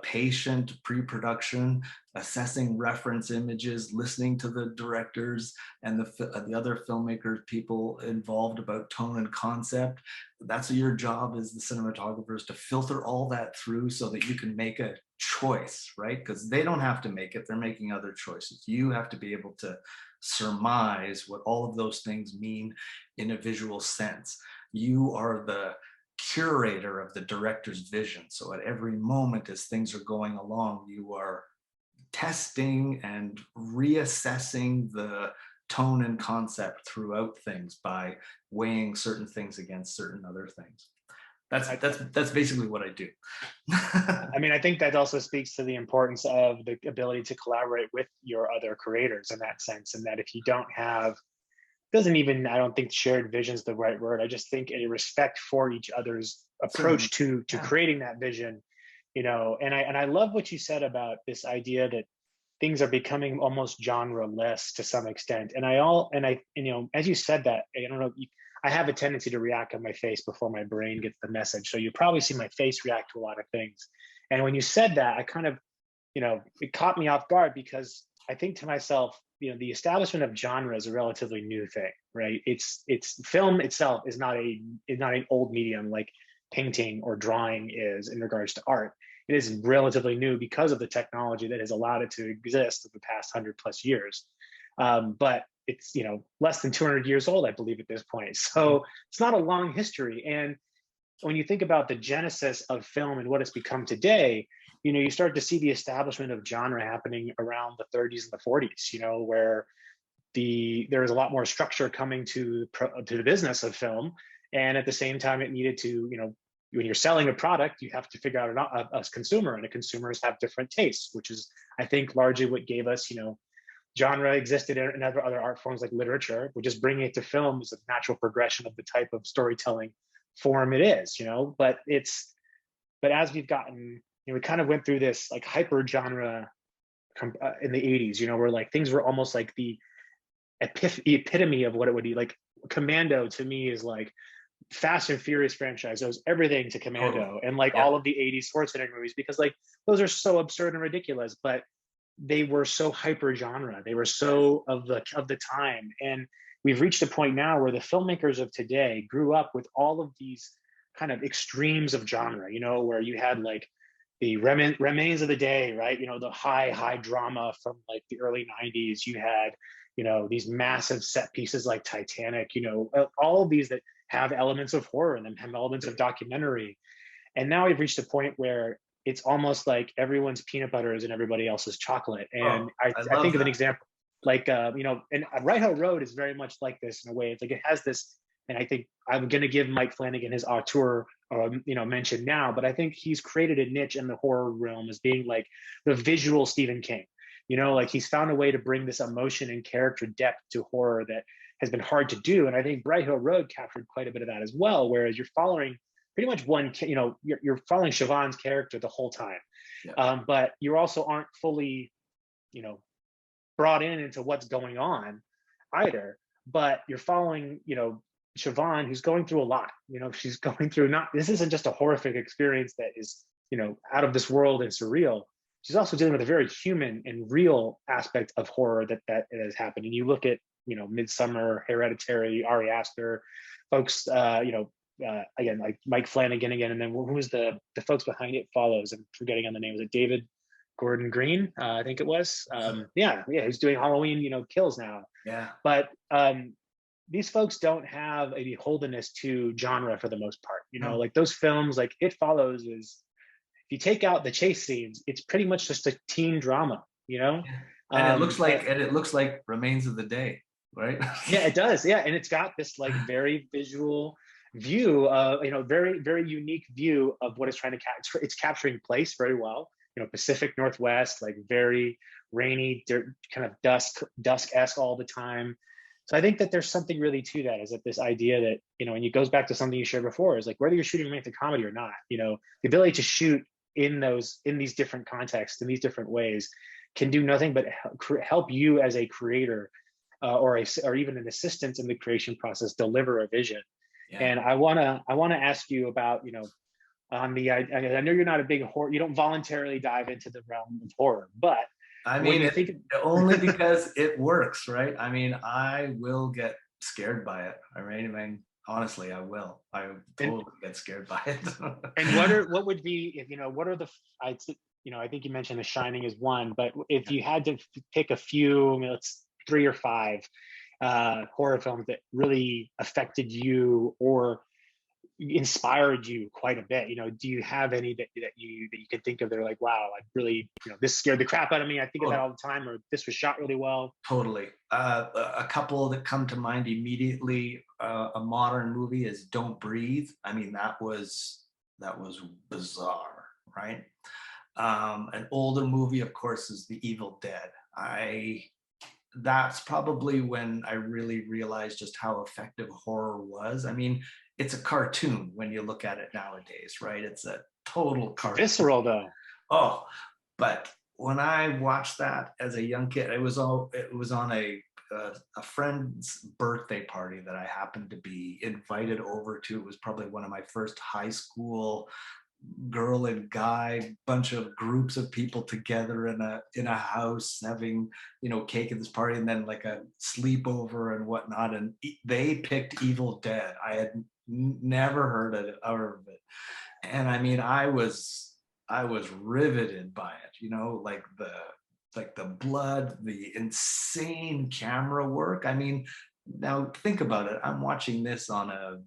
S2: patient pre-production, assessing reference images, listening to the directors and the other filmmakers, people involved about tone and concept. That's your job as the cinematographer, is to filter all that through so that you can make a choice, right? Because they don't have to make it, they're making other choices. You have to be able to surmise what all of those things mean in a visual sense. You are the curator of the director's vision. So at every moment as things are going along, you are testing and reassessing the tone and concept throughout things by weighing certain things against certain other things. That's basically what I do.
S1: I mean, I think that also speaks to the importance of the ability to collaborate with your other creators in that sense. And that if you don't have, doesn't even, I don't think shared vision is the right word. I just think a respect for each other's
S2: Certainly.
S1: approach to
S2: Yeah.
S1: creating that vision, and I love what you said about this idea that things are becoming almost genre-less to some extent. As you said that, I don't know, I have a tendency to react on my face before my brain gets the message. So you probably see my face react to a lot of things. And when you said that, I kind of, it caught me off guard, because I think to myself, the establishment of genre is a relatively new thing, right? It's film itself is not an old medium like painting or drawing is in regards to art. It is relatively new because of the technology that has allowed it to exist over the past 100+ years. But it's less than 200 years old, I believe, at this point. So it's not a long history. And when you think about the genesis of film and what it's become today, you start to see the establishment of genre happening around the 30s and the 40s, where there was a lot more structure coming to the business of film. And at the same time, it needed to, when you're selling a product, you have to figure out a consumer, and the consumers have different tastes, which is, I think, largely what gave us, genre existed in other art forms like literature. We're just bringing it to film as a natural progression of the type of storytelling form it is, but as we've gotten, we kind of went through this like hyper genre in the 80s, where like things were almost like the epitome of what it would be. Like Commando to me is like Fast and Furious franchise owes everything to Commando,
S2: Totally.
S1: and like
S2: Yeah.
S1: all of the 80s Schwarzenegger movies, because like those are so absurd and ridiculous, but they were so hyper genre. They were so of the time. And we've reached a point now where the filmmakers of today grew up with all of these kind of extremes of genre, where you had like the remains of the day, right? The high drama from like the early 90s. You had, these massive set pieces like Titanic, all of these that have elements of horror in them, have elements of documentary. And now we've reached a point where it's almost like everyone's peanut butter is in everybody else's chocolate. And
S2: Oh,
S1: I,
S2: I
S1: I
S2: love
S1: think of an
S2: that.
S1: example like, and Riendeau Road is very much like this in a way. It's like it has this, and I think I'm going to give Mike Flanagan his auteur, mention now, but I think he's created a niche in the horror realm as being like the visual Stephen King. Like he's found a way to bring this emotion and character depth to horror that has been hard to do. And I think Bright Hill Road captured quite a bit of that as well, whereas you're following pretty much you're following Siobhan's character the whole time.
S2: Yeah.
S1: But you also aren't fully, brought into what's going on either. But you're following, Siobhan, who's going through a lot. She's going through this isn't just a horrific experience that is, out of this world and surreal. She's also dealing with a very human and real aspect of horror that has happened. And you look at, Midsummer, Hereditary, Ari Aster, folks, again, like Mike Flanagan again, and then who was the folks behind It Follows? I'm forgetting on the name. Was it David Gordon Green? I think it was. Yeah, he's doing Halloween, Kills now.
S2: Yeah.
S1: But these folks don't have a beholdenness to genre for the most part.
S2: No.
S1: Like those films, like It Follows, is if you take out the chase scenes, it's pretty much just a teen drama.
S2: Yeah. And
S1: But
S2: it looks like Remains of the Day, right?
S1: yeah, it does. Yeah, and it's got this like very visual view, very very unique view of what it's trying to capture. It's capturing place very well. Pacific Northwest, like very rainy, kind of dusk-esque all the time. So I think that there's something really to that. Is that this idea that and it goes back to something you shared before, is like whether you're shooting romantic comedy or not, the ability to shoot in these different contexts, in these different ways, can do nothing but help you as a creator, or even an assistant in the creation process, deliver a vision.
S2: Yeah.
S1: And I wanna ask you about, on the, I know you're not a big horror, you don't voluntarily dive into the realm of horror, but
S2: I
S1: when
S2: mean,
S1: you
S2: it
S1: think,
S2: only because it works, right? I mean, I will get scared by it. I mean, honestly, I will. I
S1: and
S2: totally get scared by it.
S1: and what would be, if what are the, I think you mentioned The Shining is one, but if you had to pick a few, let's 3 or 5 horror films that really affected you or inspired you quite a bit, do you have any that you can think of that are like, wow, I really, this scared the crap out of me, I think of that all the time, or this was shot really well?
S2: Totally. A couple that come to mind immediately, a modern movie is Don't Breathe. I mean, that was bizarre, right? An older movie, of course, is The Evil Dead. That's probably when I really realized just how effective horror was. I mean, it's a cartoon when you look at it nowadays, right? It's a total cartoon.
S1: Visceral though.
S2: Oh, but when I watched that as a young kid, it was on a friend's birthday party that I happened to be invited over to. It was probably one of my first high school girl and guy bunch of groups of people together in a house having cake at this party, and then like a sleepover and whatnot, and they picked Evil Dead. I had never heard of it, and I mean, I was riveted by it, like the blood, the insane camera work. I mean, now think about it. I'm watching this on a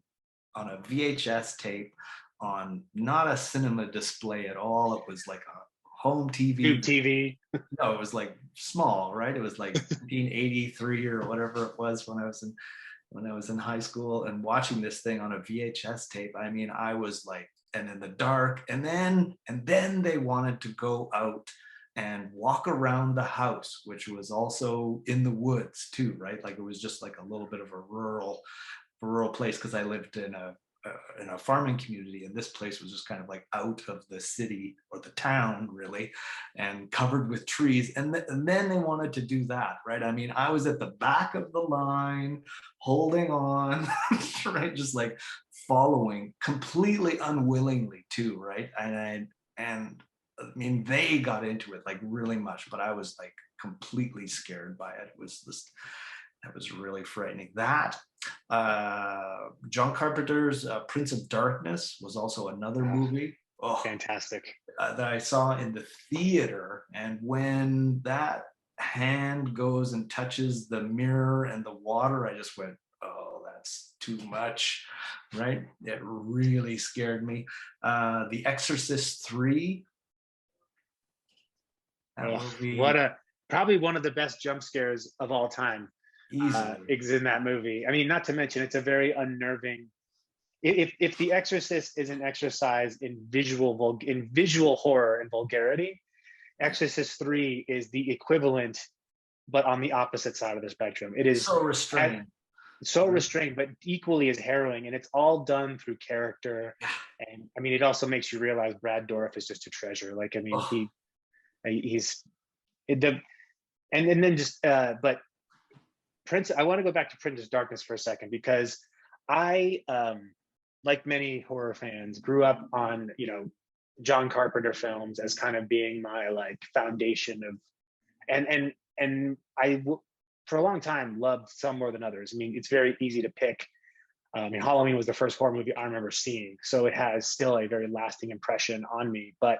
S2: VHS tape, on not a cinema display at all. It was like a home
S1: Tube
S2: TV.
S1: TV.
S2: No, it was like small, right? It was like 1983 or whatever it was when I was in high school, and watching this thing on a VHS tape. I mean, I was like, and in the dark, and then they wanted to go out and walk around the house, which was also in the woods too, right? Like it was just like a little bit of a rural place, because I lived in a farming community, and this place was just kind of like out of the city or the town, really, and covered with trees. And then they wanted to do that, right? I mean, I was at the back of the line, holding on, right, just like following, completely unwillingly too, right? And I mean, they got into it like really much, but I was like completely scared by it. It was just, that was really frightening. That John Carpenter's Prince of Darkness was also another movie. Oh,
S1: Fantastic.
S2: that I saw in the theater, and when that hand goes and touches the mirror and the water, I just went, "Oh, that's too much," right? It really scared me. The Exorcist 3. That movie,
S1: Probably one of the best jump scares of all time
S2: easily.
S1: is in that movie. I mean, not to mention it's a very unnerving. If The Exorcist is an exercise in visual horror and vulgarity, Exorcist 3 is the equivalent, but on the opposite side of the spectrum. It is
S2: So restrained.
S1: so restrained, but equally as harrowing, and it's all done through character. And I mean, it also makes you realize Brad Dourif is just a treasure. Like, I mean,
S2: Oh,
S1: he's the and then just but Prince, I want to go back to Prince of Darkness for a second, because I, like many horror fans, grew up on, John Carpenter films as kind of being my like foundation of, and for a long time loved some more than others. I mean, it's very easy to pick. I mean, Halloween was the first horror movie I remember seeing, so it has still a very lasting impression on me. But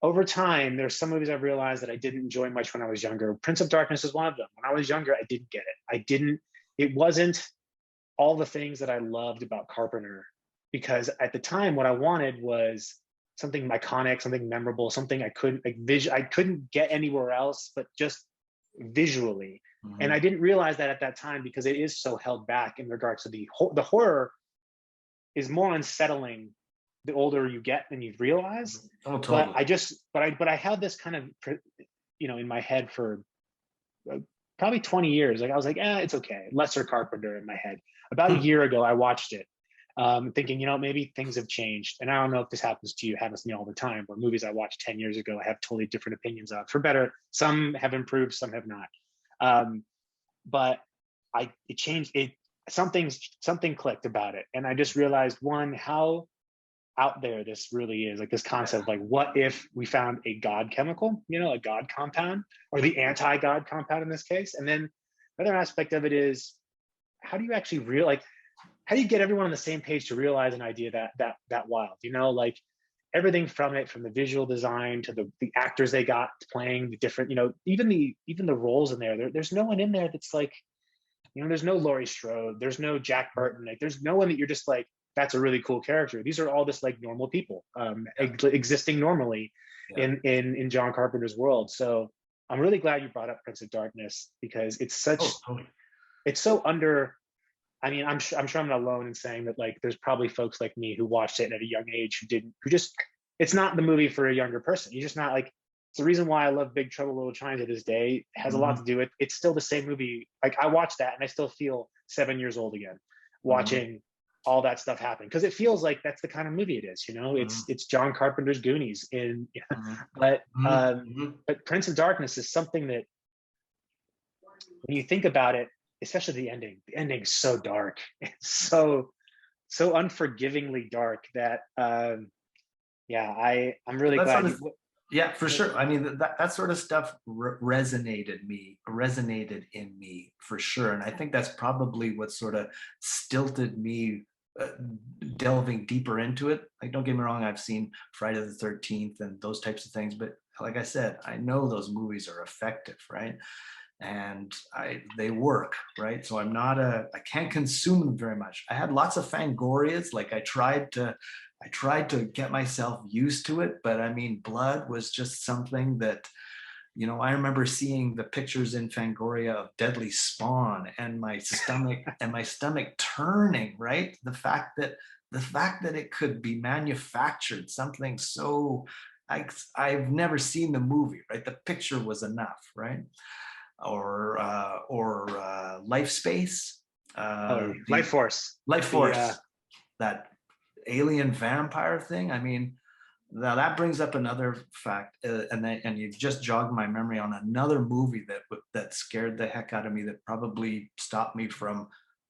S1: over time, there's some movies I've realized that I didn't enjoy much when I was younger. Prince of Darkness is one of them. When I was younger, I didn't get it. It wasn't all the things that I loved about Carpenter, because at the time, what I wanted was something iconic, something memorable, something I couldn't get anywhere else, but just visually. And
S2: mhm.
S1: I didn't realize that at that time, because it is so held back in regards to the horror is more unsettling the older you get than you realize.
S2: Oh,
S1: But
S2: totally.
S1: I had this kind of, in my head for probably 20 years. Like I was like, it's okay. Lesser Carpenter in my head. About a year ago, I watched it. thinking, maybe things have changed. And I don't know if this happens to you, happens to me all the time, where movies I watched 10 years ago, I have totally different opinions of, for better. Some have improved, some have not. But it changed it. Something clicked about it. And I just realized, one, how out there this really is, like this concept, like what if we found a God chemical, a God compound, or the anti-God compound in this case. And then another aspect of it is, how do you actually how do you get everyone on the same page to realize an idea that wild, like everything from it, from the visual design to the actors they got playing the different, even the roles in there's no one in there that's like, there's no Laurie Strode, there's no Jack Burton, like there's no one that you're just like, that's a really cool character. These are all just like normal people, existing normally in John Carpenter's world. So I'm really glad you brought up Prince of Darkness, because it's
S2: Totally.
S1: it's so under. I mean, I'm sure I'm not alone in saying that, like, there's probably folks like me who watched it at a young age who just, it's not the movie for a younger person. You're just not like, it's the reason why I love Big Trouble in Little China to this day. It has a lot to do with, it's still the same movie. Like, I watched that and I still feel 7 years old again, watching all that stuff happen, because it feels like that's the kind of movie it is. It's John Carpenter's Goonies but Prince of Darkness is something that, when you think about it, especially the ending's so dark. It's so unforgivingly dark that I'm really glad
S2: yeah, for sure. I mean, that sort of stuff resonated in me for sure. And I think that's probably what sort of stilted me delving deeper into it. Like, don't get me wrong, I've seen Friday the 13th and those types of things, but like I said, I know those movies are effective, right? And they work, right? So I can't consume them very much. I had lots of Fangorias. Like, I tried to get myself used to it, but I mean, blood was just something that, I remember seeing the pictures in Fangoria of Deadly Spawn, and my stomach turning, right? The fact that it could be manufactured, something so, I've never seen the movie, right? The picture was enough, right? Or Life Space,
S1: Life Force,
S2: that alien vampire thing. I mean, now that brings up another fact, and you've just jogged my memory on another movie that scared the heck out of me, that probably stopped me from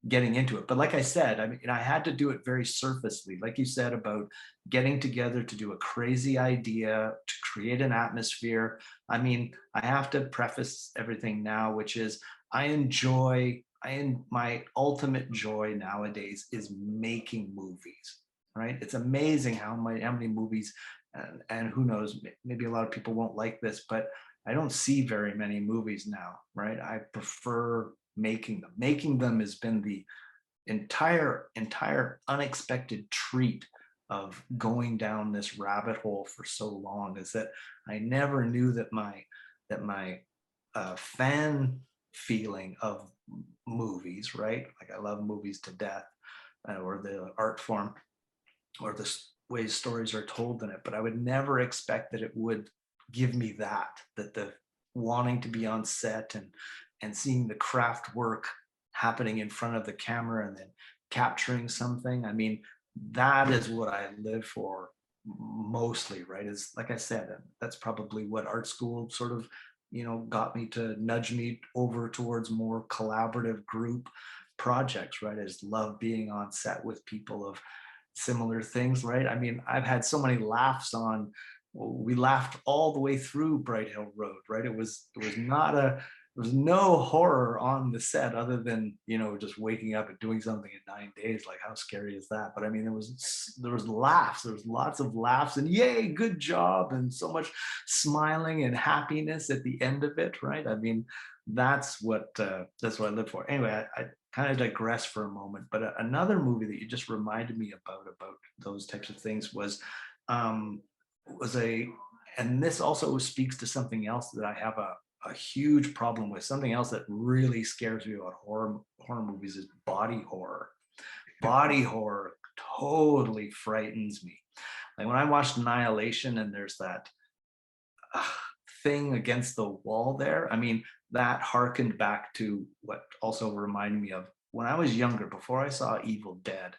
S2: getting into it. But like I said, I mean, I had to do it very surfacely, like you said, about getting together to do a crazy idea, to create an atmosphere. I mean, I have to preface everything now, which is my ultimate joy nowadays is making movies, right? It's amazing how many movies, and who knows, maybe a lot of people won't like this, but I don't see very many movies now, right? I prefer making them. Making them has been the entire unexpected treat of going down this rabbit hole for so long, is that I never knew that my fan feeling of movies, right? Like, I love movies to death, or the art form, or the ways stories are told in it, but I would never expect that it would give me that the wanting to be on set and seeing the craft work happening in front of the camera and then capturing something. I mean, that is what I live for mostly, right? Is, like I said, that's probably what art school sort of, got me to nudge me over towards more collaborative group projects, right? I just love being on set with people of similar things, right? I mean, I've had so many laughs on, we laughed all the way through Bright Hill Road, right? It was there was no horror on the set, other than, just waking up and doing something in 9 days. Like, how scary is that? But I mean, there was laughs, there was lots of laughs, and yay, good job, and so much smiling and happiness at the end of it, right? I mean, that's what I live for. Anyway, I kind of digress for a moment, but another movie that you just reminded me about those types of things was and this also speaks to something else that I have a huge problem with. Something else that really scares me about horror movies is body horror. Body horror totally frightens me. Like, when I watched Annihilation and there's that thing against the wall there, I mean, that harkened back to what also reminded me of when I was younger, before I saw Evil Dead.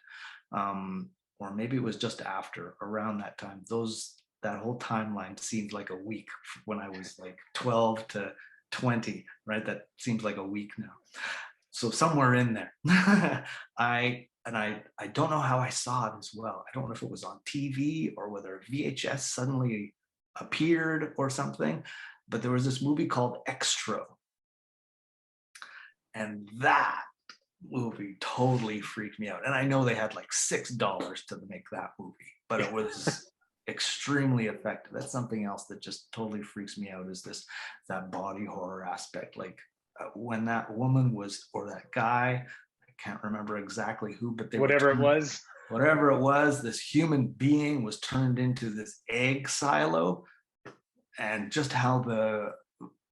S2: or maybe it was just after, around that time. That whole timeline seemed like a week when I was like 12 to 20, right? That seems like a week now. So somewhere in there, I don't know how I saw it as well. I don't know if it was on TV or whether VHS suddenly appeared or something, but there was this movie called Extra, and that movie totally freaked me out. And I know they had like $6 to make that movie, but it was extremely effective. That's something else that just totally freaks me out, is that body horror aspect. Like when that woman was, or that guy, I can't remember exactly who, but
S1: whatever it was,
S2: this human being was turned into this egg silo, and just how the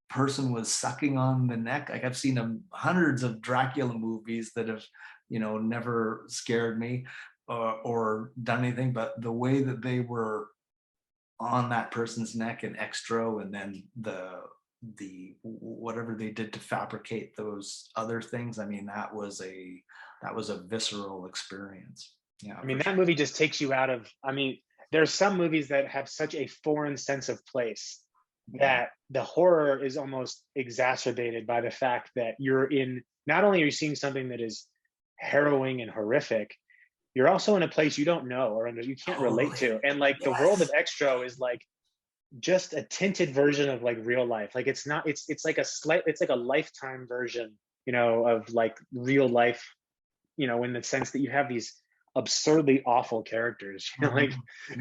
S2: person was sucking on the neck. Like I've seen hundreds of Dracula movies that have, never scared me or done anything, but the way that they were on that person's neck in Extra, and then the whatever they did to fabricate those other things, I mean, that was a visceral experience. Yeah,
S1: I mean, that movie just takes you out of, I mean, there's some movies that have such a foreign sense of place that the horror is almost exacerbated by the fact that not only are you seeing something that is harrowing and horrific, you're also in a place you don't know, or you can't relate to. And like the world of Extra is like just a tinted version of like real life. Like it's like a Lifetime version, of like real life, in the sense that you have these absurdly awful characters, like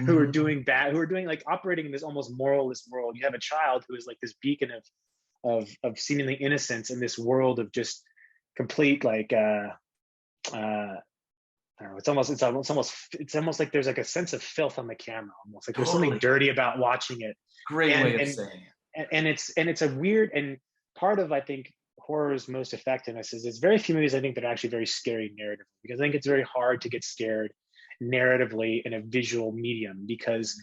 S1: who are doing like operating in this almost moralless world. You have a child who is like this beacon of seemingly innocence in this world of just complete like I don't know, it's almost like there's like a sense of filth on the camera, almost like there's something dirty about watching it.
S2: Great way of saying it.
S1: And it's a weird, and part of, I think, horror's most effectiveness is there's very few movies, I think, that are actually very scary narratively, because I think it's very hard to get scared narratively in a visual medium, because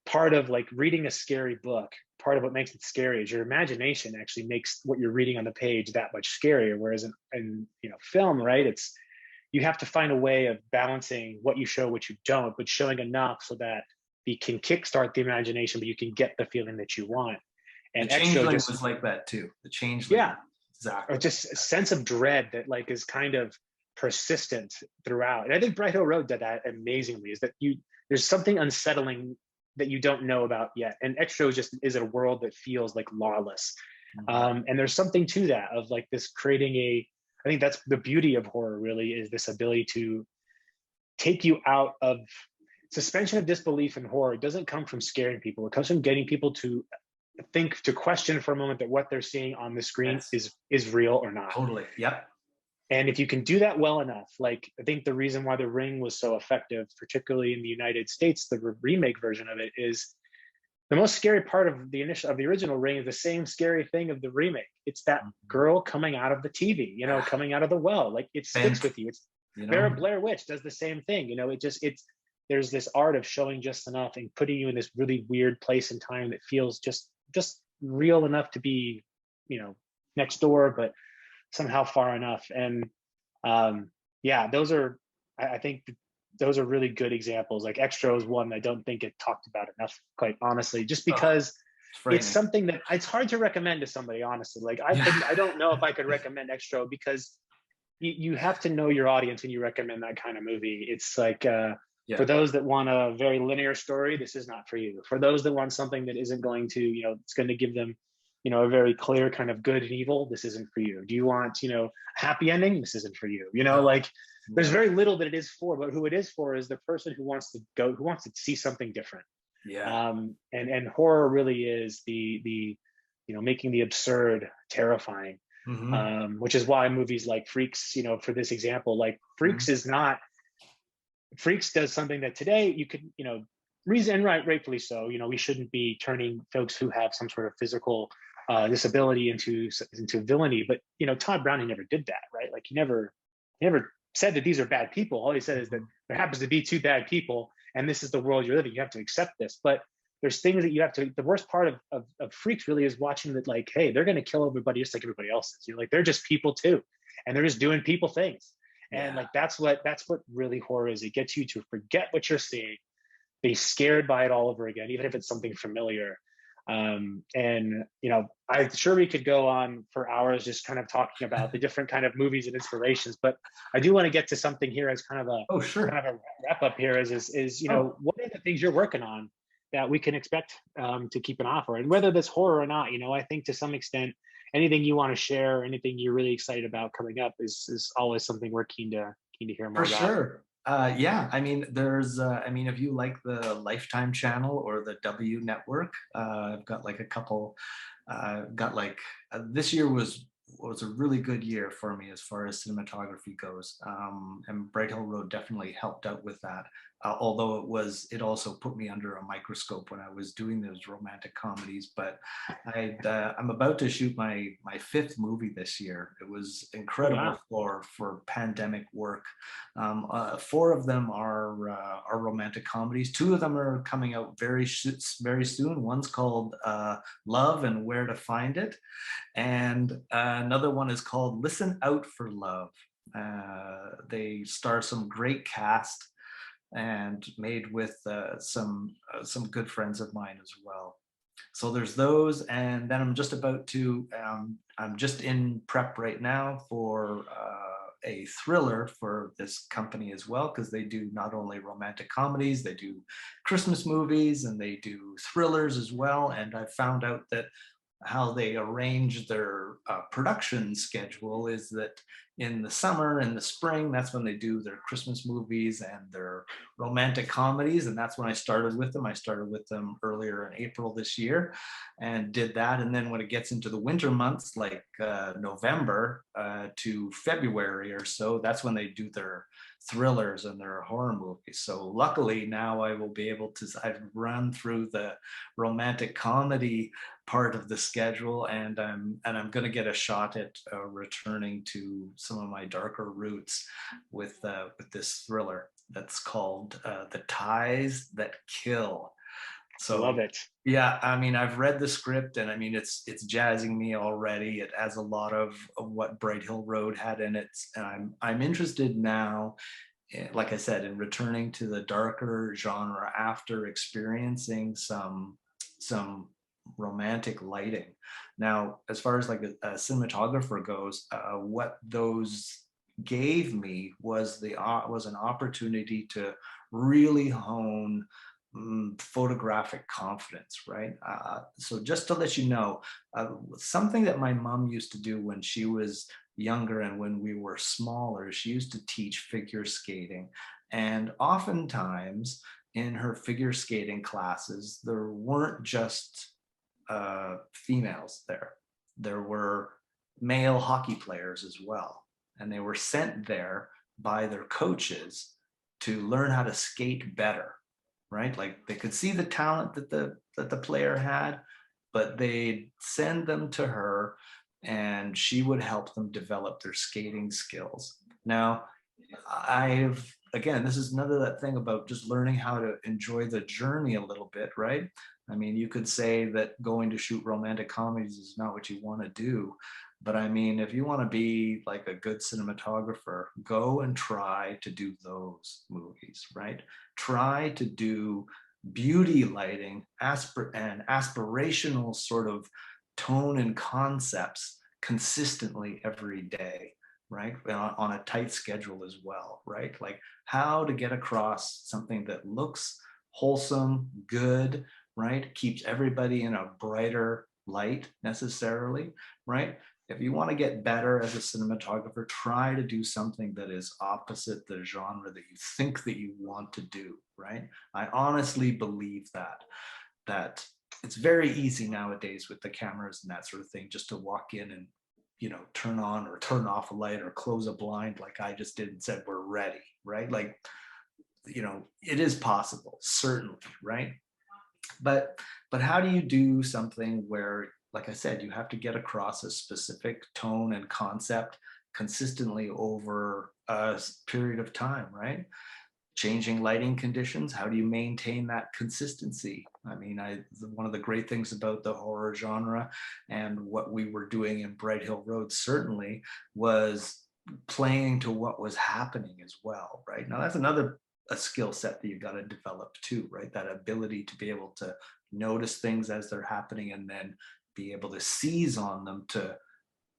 S1: part of like reading a scary book, part of what makes it scary is your imagination actually makes what you're reading on the page that much scarier. Whereas in film, right, you have to find a way of balancing what you show, what you don't, but showing enough so that you can kickstart the imagination, but you can get the feeling that you want. And
S2: the Changeling was like that too. The Changeling,
S1: yeah,
S2: exactly.
S1: Or just a sense of dread that like is kind of persistent throughout. And I think Bright Hill Road did that amazingly. Is that there's something unsettling that you don't know about yet, and Extra is a world that feels like lawless. And there's something to that, of like this creating I think that's the beauty of horror, really, is this ability to take you out of suspension of disbelief. In horror, it doesn't come from scaring people. It comes from getting people to think, to question for a moment that what they're seeing on the screen is real or not.
S2: Totally. Yep.
S1: And if you can do that well enough, like I think the reason why The Ring was so effective, particularly in the United States, the remake version of it, is the most scary part of the original Ring is the same scary thing of the remake. It's that girl coming out of the TV, coming out of the well. Like it sticks with you. It's Blair Witch does the same thing. There's this art of showing just enough and putting you in this really weird place and time that feels just real enough to be, next door, but somehow far enough. And I think those are really good examples. Like Extra is one I don't think it talked about enough, quite honestly, just because it's something that it's hard to recommend to somebody, honestly. Like I don't know if I could recommend Extra, because you have to know your audience when you recommend that kind of movie. It's like for those that want a very linear story, this is not for you. For those that want something that isn't going to, it's going to give them, a very clear kind of good and evil, this isn't for you. Do you want, happy ending? This isn't for you. There's very little that it is for, but who it is for is the person who wants to see something different.
S2: Yeah.
S1: And horror really is the making the absurd terrifying. Which is why movies like Freaks, for this example, like Freaks Freaks does something that today you could, rightfully so, we shouldn't be turning folks who have some sort of physical disability into villainy. But Todd Browning never did that, right? Like he never said that these are bad people. All he said is that there happens to be two bad people, and this is the world you're living. You have to accept this. But there's things that you have to. The worst part of Freaks really is watching that, like, hey, they're going to kill everybody just like everybody else is. Like they're just people too, and they're just doing people things. And
S2: Yeah,
S1: like that's what really horror is. It gets you to forget what you're seeing, be scared by it all over again, even if it's something familiar. And I'm sure we could go on for hours just kind of talking about the different kind of movies and inspirations, but I do want to get to something here as
S2: oh sure.
S1: kind of a wrap up here.
S2: Oh,
S1: What are the things you're working on that we can expect to keep an eye for, and whether this horror or not. I think to some extent, anything you want to share, anything you're really excited about coming up is always something we're keen to hear more
S2: for
S1: about.
S2: sure. Yeah, I mean, I mean, if you like the Lifetime channel or the W network, I've got like a couple, got like, this year was a really good year for me as far as cinematography goes. And Bright Hill Road definitely helped out with that. Although it also put me under a microscope when I was doing those romantic comedies. But I'm about to shoot my fifth movie this year. It was
S1: Oh
S2: incredible
S1: wow.
S2: for pandemic work. Four of them are romantic comedies. Two of them are coming out very soon. One's called Love and Where to Find It, and another one is called Listen Out for Love. They star some great cast and made with some good friends of mine as well. So there's those, and then I'm just in prep right now for a thriller for this company as well, because they do not only romantic comedies, they do Christmas movies, and they do thrillers as well. And I found out that how they arrange their production schedule is that in the summer and the spring, that's when they do their Christmas movies and their romantic comedies. And that's when I started with them. I started with them earlier in April this year and did that. And then when it gets into the winter months, like November to February or so, that's when they do their thrillers and their horror movies. So luckily now I will be able to, I've run through the romantic comedy part of the schedule, and I'm going to get a shot at returning to some of my darker roots with this thriller that's called The Ties That Kill.
S1: Love
S2: So
S1: it.
S2: yeah, I mean, I've read the script, and I mean, it's jazzing me already. It has a lot of what Bright Hill Road had in it, and I'm interested now, like I said, in returning to the darker genre after experiencing some romantic lighting. Now, as far as like a cinematographer goes, what those gave me was an opportunity to really hone photographic confidence, right? So just to let you know, something that my mom used to do when she was younger and when we were smaller, she used to teach figure skating. And oftentimes in her figure skating classes, there weren't just females there. There were male hockey players as well. And they were sent there by their coaches to learn how to skate better, right? Like they could see the talent that the player had, but they'd send them to her and she would help them develop their skating skills. Now, again, this is another that thing about just learning how to enjoy the journey a little bit, right? I mean, you could say that going to shoot romantic comedies is not what you want to do. But I mean, if you want to be like a good cinematographer, go and try to do those movies, right? Try to do beauty lighting and aspirational sort of tone and concepts consistently every day, right? On a tight schedule as well, right? Like how to get across something that looks wholesome, good, right? Keeps everybody in a brighter light necessarily, right? If you want to get better as a cinematographer, try to do something that is opposite the genre that you think that you want to do, right? I honestly believe that it's very easy nowadays with the cameras and that sort of thing just to walk in and turn on or turn off a light or close a blind like I just did and said we're ready, right? Like it is possible, certainly, right? But how do you do something where, like I said, you have to get across a specific tone and concept consistently over a period of time, right? Changing lighting conditions, how do you maintain that consistency? I mean, one of the great things about the horror genre and what we were doing in Bright Hill Road certainly was playing to what was happening as well, right? Now that's another a skill set that you got to develop too, right? That ability to be able to notice things as they're happening and then be able to seize on them to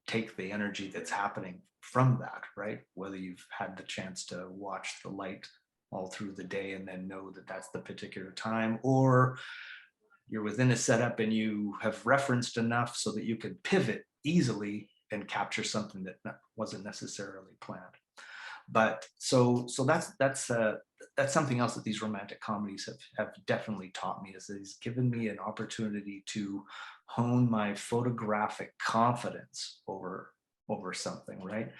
S2: take the energy that's happening from that, right? Whether you've had the chance to watch the light all through the day and then know that that's the particular time, or you're within a setup and you have referenced enough so that you can pivot easily and capture something that wasn't necessarily planned. But so that's something else that these romantic comedies have definitely taught me, is that it's given me an opportunity to hone my photographic confidence over something, right?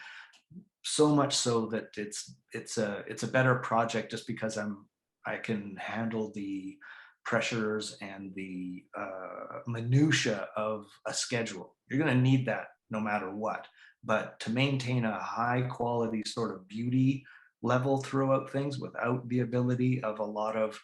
S2: So much so that it's a better project just because I can handle the pressures and the minutia of a schedule. You're going to need that no matter what. But to maintain a high quality sort of beauty level throughout things without the ability of a lot of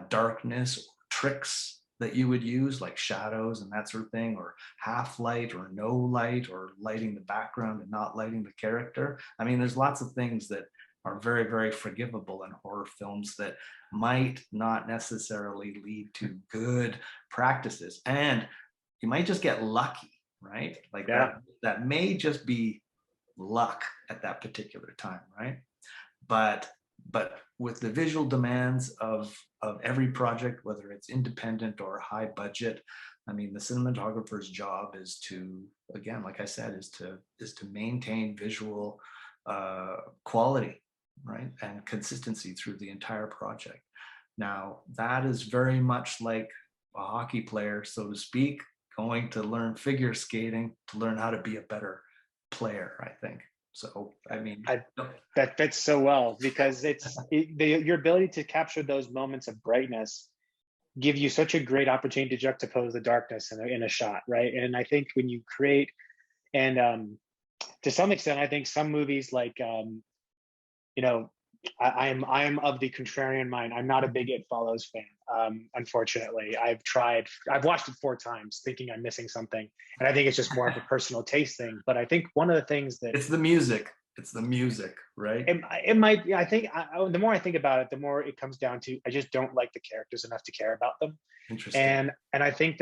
S2: darkness or tricks that you would use, like shadows and that sort of thing, or half light or no light, or lighting the background and not lighting the character. I mean, there's lots of things that are very, very forgivable in horror films that might not necessarily lead to good practices. And you might just get lucky, right? Like that may just be luck at that particular time, right? But with the visual demands of every project, whether it's independent or high budget, I mean, the cinematographer's job is to, again, like I said, is to maintain visual quality, right, and consistency through the entire project. Now, that is very much like a hockey player, so to speak, going to learn figure skating to learn how to be a better player, I think. So, I mean,
S1: that fits so well, because your ability to capture those moments of brightness give you such a great opportunity to juxtapose the darkness in a shot, right? And I think when you create, and to some extent, I think some movies like, you know, I'm of the contrarian mind. I'm not a big It Follows fan. Unfortunately, I've watched it 4 times thinking I'm missing something. And I think it's just more of a personal taste thing. But I think one of the things that
S2: it's the music, right?
S1: It might be. I think the more I think about it, the more it comes down to, I just don't like the characters enough to care about them.
S2: Interesting.
S1: And I think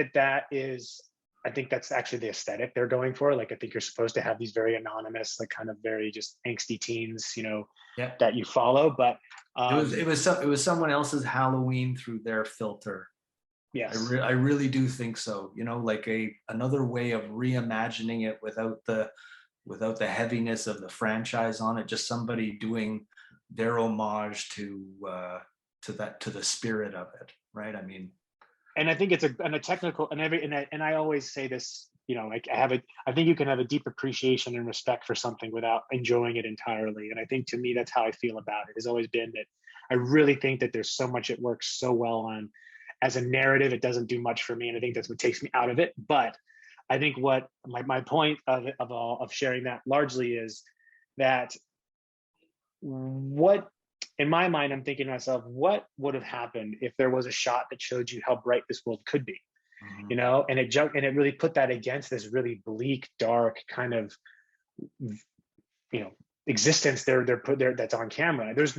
S1: I think that's actually the aesthetic they're going for. Like, I think you're supposed to have these very anonymous, like kind of very just angsty teens, that you follow. But
S2: it was someone else's Halloween through their filter.
S1: Yes,
S2: I really do think so. Like another way of reimagining it without the heaviness of the franchise on it. Just somebody doing their homage to the spirit of it, right? I mean.
S1: And I think it's a technical, and I always say this, like I think you can have a deep appreciation and respect for something without enjoying it entirely. And I think, to me, that's how I feel about it. Has always been that I really think that there's so much it works so well on. As a narrative, it doesn't do much for me, and I think that's what takes me out of it. But I think what my point of sharing that largely is that, what, in my mind, I'm thinking to myself, what would have happened if there was a shot that showed you how bright this world could be, and it really put that against this really bleak, dark kind of, existence they're put there, that's on camera. There's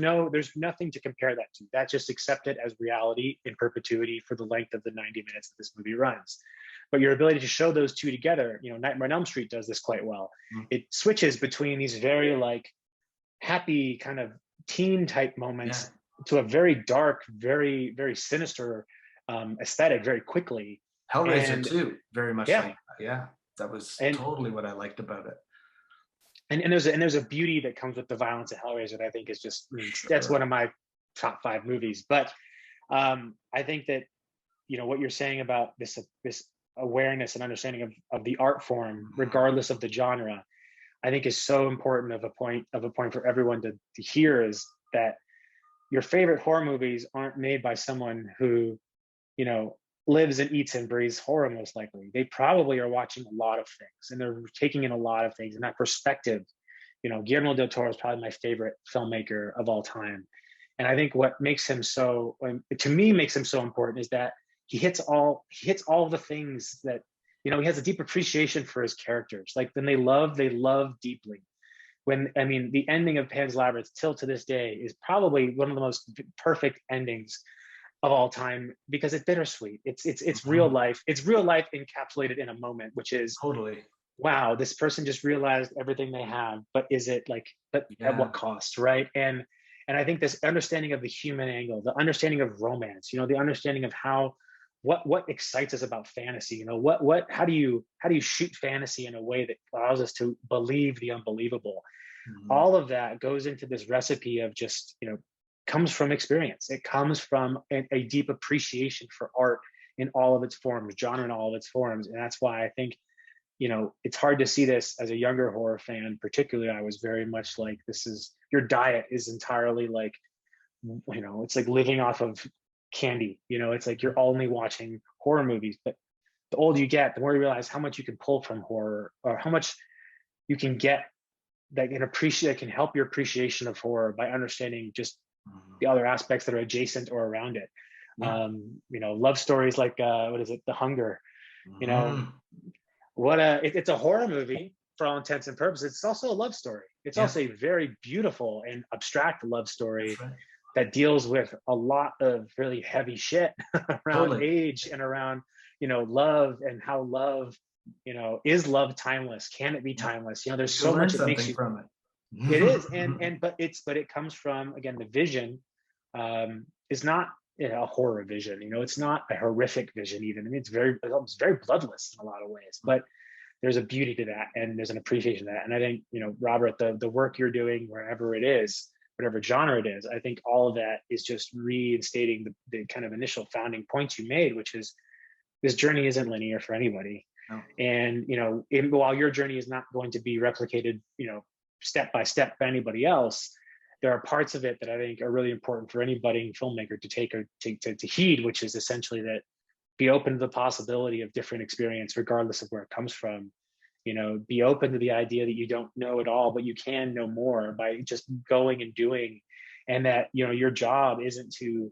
S1: nothing to compare that to. That's just accepted as reality in perpetuity for the length of the 90 minutes that this movie runs. But your ability to show those two together, Nightmare on Elm Street does this quite well. It switches between these very like happy kind of teen type moments to a very dark, very, very sinister aesthetic very quickly.
S2: Hellraiser too, very much like that. That was totally what I liked about it.
S1: And there's a beauty that comes with the violence of Hellraiser that I think is just, that's one of my top 5 movies. But I think that, what you're saying about this awareness and understanding of the art form, regardless of the genre, I think is so important of a point for everyone to hear, is that your favorite horror movies aren't made by someone who, lives and eats and breathes horror. Most likely, they probably are watching a lot of things, and they're taking in a lot of things. And that perspective, Guillermo del Toro is probably my favorite filmmaker of all time. And I think what makes him so, to me, makes him so important is that he hits all the things that, he has a deep appreciation for his characters. Like, when they love deeply. when, I mean, the ending of Pan's Labyrinth till to this day is probably one of the most perfect endings of all time, because it's bittersweet. It's real
S2: Mhm.
S1: life. It's real life encapsulated in a moment, which is,
S2: Totally.
S1: wow, this person just realized everything they have, but is it like, but at
S2: Yeah.
S1: what cost, right? And I think this understanding of the human angle, the understanding of romance, the understanding of how, what excites us about fantasy, how do you shoot fantasy in a way that allows us to believe the unbelievable.
S2: Mhm.
S1: All of that goes into this recipe of just, comes from experience. It comes from a deep appreciation for art in all of its forms, genre in all of its forms. And that's why I think, it's hard to see this as a younger horror fan. Particularly, I was very much like, this is, your diet is entirely like, it's like living off of candy. It's like you're only watching horror movies. But the older you get, the more you realize how much you can pull from horror, or how much you can get that can help your appreciation of horror by understanding just
S2: Mhm.
S1: the other aspects that are adjacent or around it.
S2: Yeah.
S1: Love stories like, what is it, The Hunger. You know,
S2: Mhm.
S1: it's a horror movie for all intents and purposes. It's also a love story. It's
S2: Yeah.
S1: also a very beautiful and abstract love
S2: That's
S1: story
S2: right.
S1: that deals with a lot of really heavy shit around
S2: Totally.
S1: age and around, love, and how love, is love timeless? Can it be
S2: Yeah.
S1: timeless? There's
S2: You can
S1: so
S2: learn
S1: much it makes
S2: something
S1: you.
S2: from it.
S1: It is, but it comes from, again, the vision, is not, a horror vision. It's not a horrific vision even. I mean, it's very bloodless in a lot of ways, but there's a beauty to that, and there's an appreciation of that. And I think, Robert, the work you're doing, wherever it is, whatever genre it is, I think all of that is just reinstating the kind of initial founding points you made, which is, this journey isn't linear for anybody.
S2: No.
S1: And, while your journey is not going to be replicated, step by step by anybody else, there are parts of it that I think are really important for any budding filmmaker to take, or to heed, which is essentially that, be open to the possibility of different experience, regardless of where it comes from. Be open to the idea that you don't know it all, but you can know more by just going and doing. And that, your job isn't to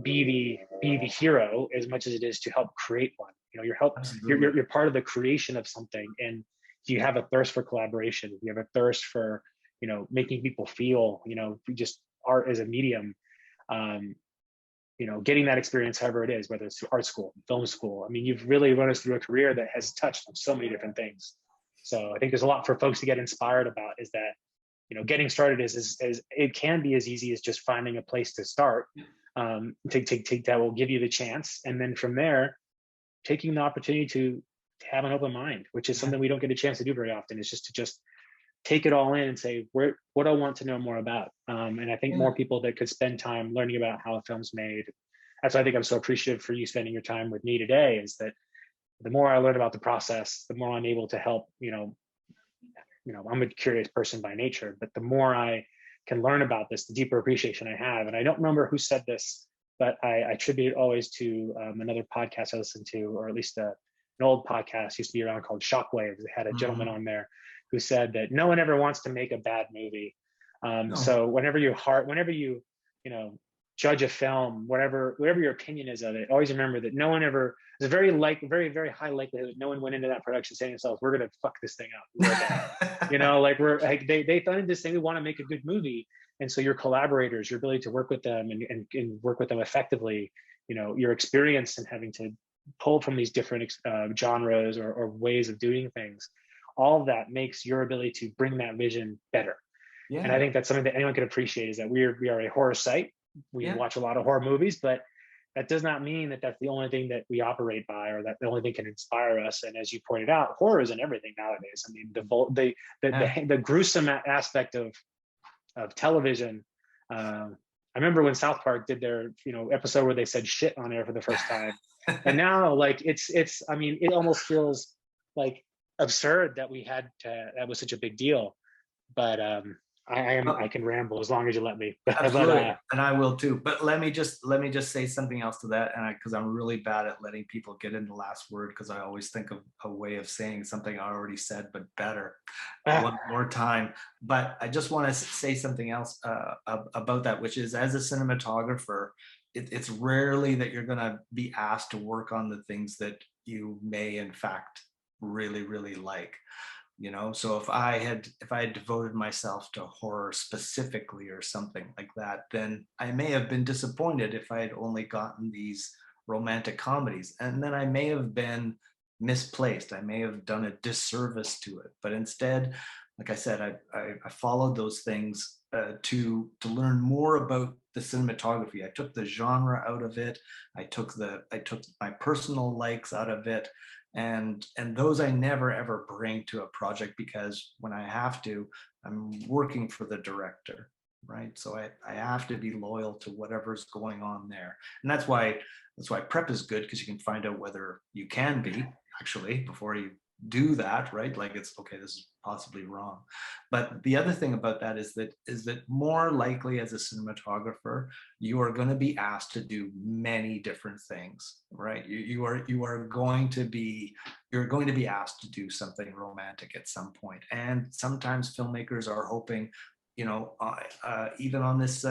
S1: be the hero as much as it is to help create one.
S2: Absolutely.
S1: You're part of the creation of something. And if you have a thirst for collaboration, if you have a thirst for, making people feel, just art as a medium, um, getting that experience, however it is, whether it's through art school, film school. I mean, you've really run us through a career that has touched on so many different things. So I think there's a lot for folks to get inspired about, is that, getting started is it can be as easy as just finding a place to start, that will give you the chance. And then from there, taking the opportunity to have an open mind, which is
S2: Yeah.
S1: something we don't get a chance to do very often. Is just to just take it all in and say, what do I want to know more about? And I think
S2: Yeah.
S1: more people that could spend time learning about how a film's made. That's why I think I'm so appreciative for you spending your time with me today, is that the more I learn about the process, the more I'm able to help. I'm a curious person by nature, but the more I can learn about this, the deeper appreciation I have. And I don't remember who said this, but I attribute it always to, another podcast I listened to, or at least an old podcast used to be around called Shockwave. They had a gentleman
S2: Mhm.
S1: on there who said that no one ever wants to make a bad movie.
S2: No.
S1: So whenever you know, judge a film, whatever your opinion is of it, always remember that no one ever. There's a very very high likelihood that no one went into that production saying to themselves, "We're gonna fuck this thing up. We're gonna," like, we're like, they thought in this thing, we want to make a good movie. And so your collaborators, your ability to work with them, and work with them effectively, your experience in having to pull from these different, genres, or ways of doing things, all of that makes your ability to bring that vision better. And I
S2: Yeah.
S1: think that's something that anyone can appreciate, is that we are a horror site. We
S2: Yeah.
S1: watch a lot of horror movies, but that does not mean that that's the only thing that we operate by, or that the only thing can inspire us. And as you pointed out, horror is in everything nowadays. I mean,
S2: Yeah.
S1: the gruesome aspect of television. I remember when South Park did their, episode where they said shit on air for the first time, and now, like, it's. I mean, it almost feels like absurd that that was such a big deal. But I
S2: Well,
S1: can ramble as long as you let me. But
S2: absolutely, and I will too. But let me just say something else to that, and because I'm really bad at letting people get in the last word, because I always think of a way of saying something I already said, but better, one more time. But I just want to say something else about that, which is, as a cinematographer, it's rarely that you're going to be asked to work on the things that you may, in fact, really, really like. you know. So if I had devoted myself to horror specifically or something like that, then I may have been disappointed if I had only gotten these romantic comedies, and then I may have been misplaced. I may have done a disservice to it. But instead, like I said, I followed those things to learn more about the cinematography. I took the genre out of it. I took my personal likes out of it, and those I never ever bring to a project, because when I have to, I'm working for the director, right? So I have to be loyal to whatever's going on there, and that's why prep is good, because you can find out whether you can be, actually, before you do that, right? Like, it's okay, this is possibly wrong. But the other thing about that is that more likely, as a cinematographer, you are going to be asked to do many different things, right? You are going to be, you're going to be asked to do something romantic at some point, and sometimes filmmakers are hoping, even on this,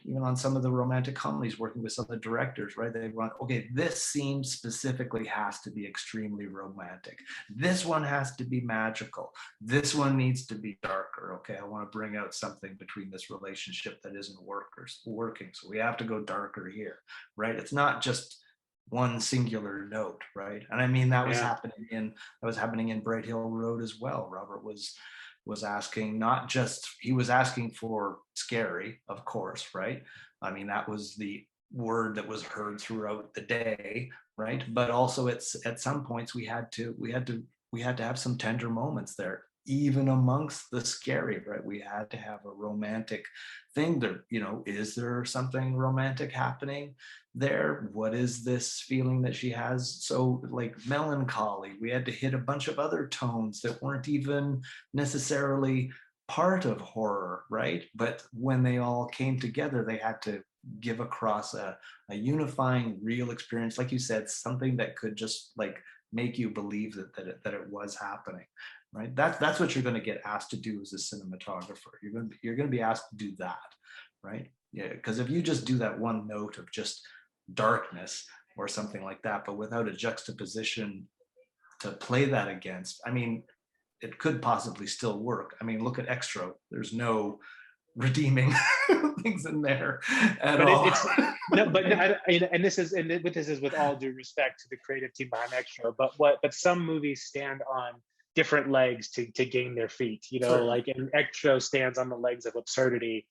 S2: even on some of the romantic comedies, working with some of the directors, right? They want, okay, this scene specifically has to be extremely romantic. This one has to be magical. This one needs to be darker. Okay, I want to bring out something between this relationship that isn't working. So we have to go darker here, right? It's not just one singular note, right? And I mean,
S1: Yeah.
S2: that was happening in Bright Hill Road as well. Robert was asking, not just, he was asking for scary, of course, right? I mean, that was the word that was heard throughout the day, right? But also, it's at some points we had to have some tender moments there, even amongst the scary, right? We had to have a romantic thing there. Is there something romantic happening there? What is this feeling that she has? So, like, melancholy, we had to hit a bunch of other tones that weren't even necessarily part of horror, right? But when they all came together, they had to give across a unifying real experience, like you said, something that could just, like, make you believe that it was happening, right? That's what you're going to get asked to do as a cinematographer. You're going to be asked to do that, right? Yeah, because if you just do that one note of just darkness or something like that, but without a juxtaposition to play that against, I mean, it could possibly still work. I mean, look at Extra. There's no redeeming things in there at
S1: But
S2: all.
S1: it's no, but no, and this is with all due respect to the creative team behind Extra, but some movies stand on different legs to gain their feet.
S2: Certainly.
S1: Like, and Extra stands on the legs of absurdity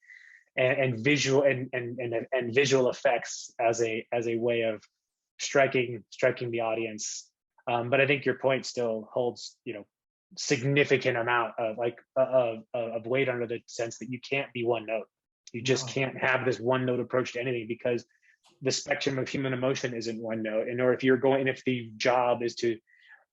S1: and visual and visual effects as a way of striking the audience. But I think your point still holds, significant amount of of weight, under the sense that you can't be one note. You just
S2: No.
S1: can't have this one note approach to anything, because the spectrum of human emotion isn't one note. And or if the job is to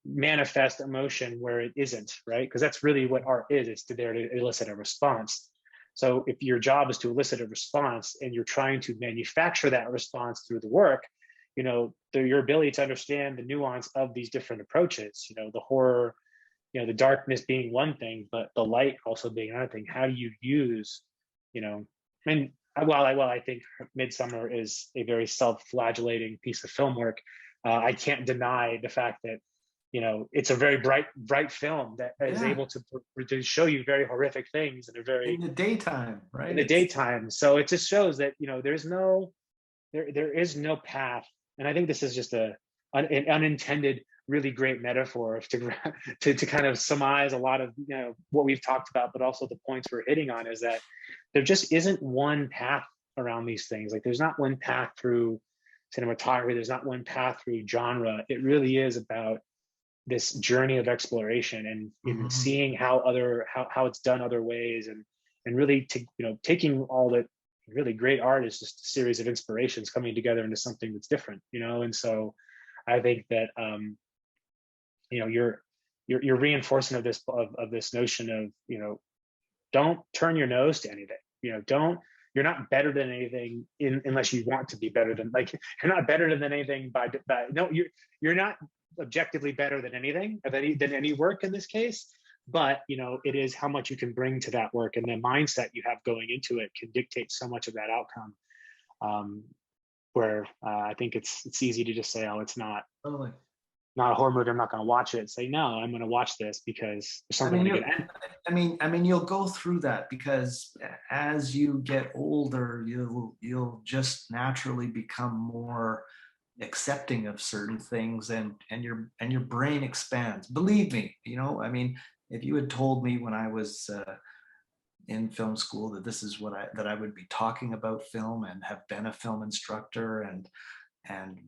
S1: manifest emotion where it isn't, right? Because that's really what art is. It's there to elicit a response. So if your job is to elicit a response and you're trying to manufacture that response through the work, your ability to understand the nuance of these different approaches, the horror, the darkness being one thing, but the light also being another thing. How do you use, and while I think Midsummer is a very self-flagellating piece of film work, I can't deny the fact that it's a very bright film that is
S2: Yeah,
S1: able to show you very horrific things
S2: in the daytime,
S1: in
S2: right?
S1: the
S2: It's
S1: daytime. So it just shows that there is no path. And I think this is just an unintended, really great metaphor to kind of surmise a lot of what we've talked about, but also the points we're hitting on, is that there just isn't one path around these things. Like, there's not one path through cinematography. There's not one path through genre. It really is about this journey of exploration and
S2: Mhm.
S1: seeing how it's done other ways, and really taking all the really great art is just a series of inspirations coming together into something that's different. And so I think that you know you're reinforcing of this notion of don't turn your nose to anything. Don't You're not better than anything unless you want to be better than, like, you're not better than anything by no, you're not objectively better than anything, than any work in this case. But it is how much you can bring to that work, and the mindset you have going into it can dictate so much of that outcome. um, where I think it's easy to just say, oh, it's not
S2: Totally.
S1: not a horror movie, I'm not going to watch it. Say, no, I'm going to watch this because there's
S2: I
S1: something
S2: mean,
S1: really good. And
S2: you'll go through that because as you get older, you'll just naturally become more accepting of certain things, and your brain expands. Believe me, I mean, if you had told me when I was in film school that this is that I would be talking about film and have been a film instructor and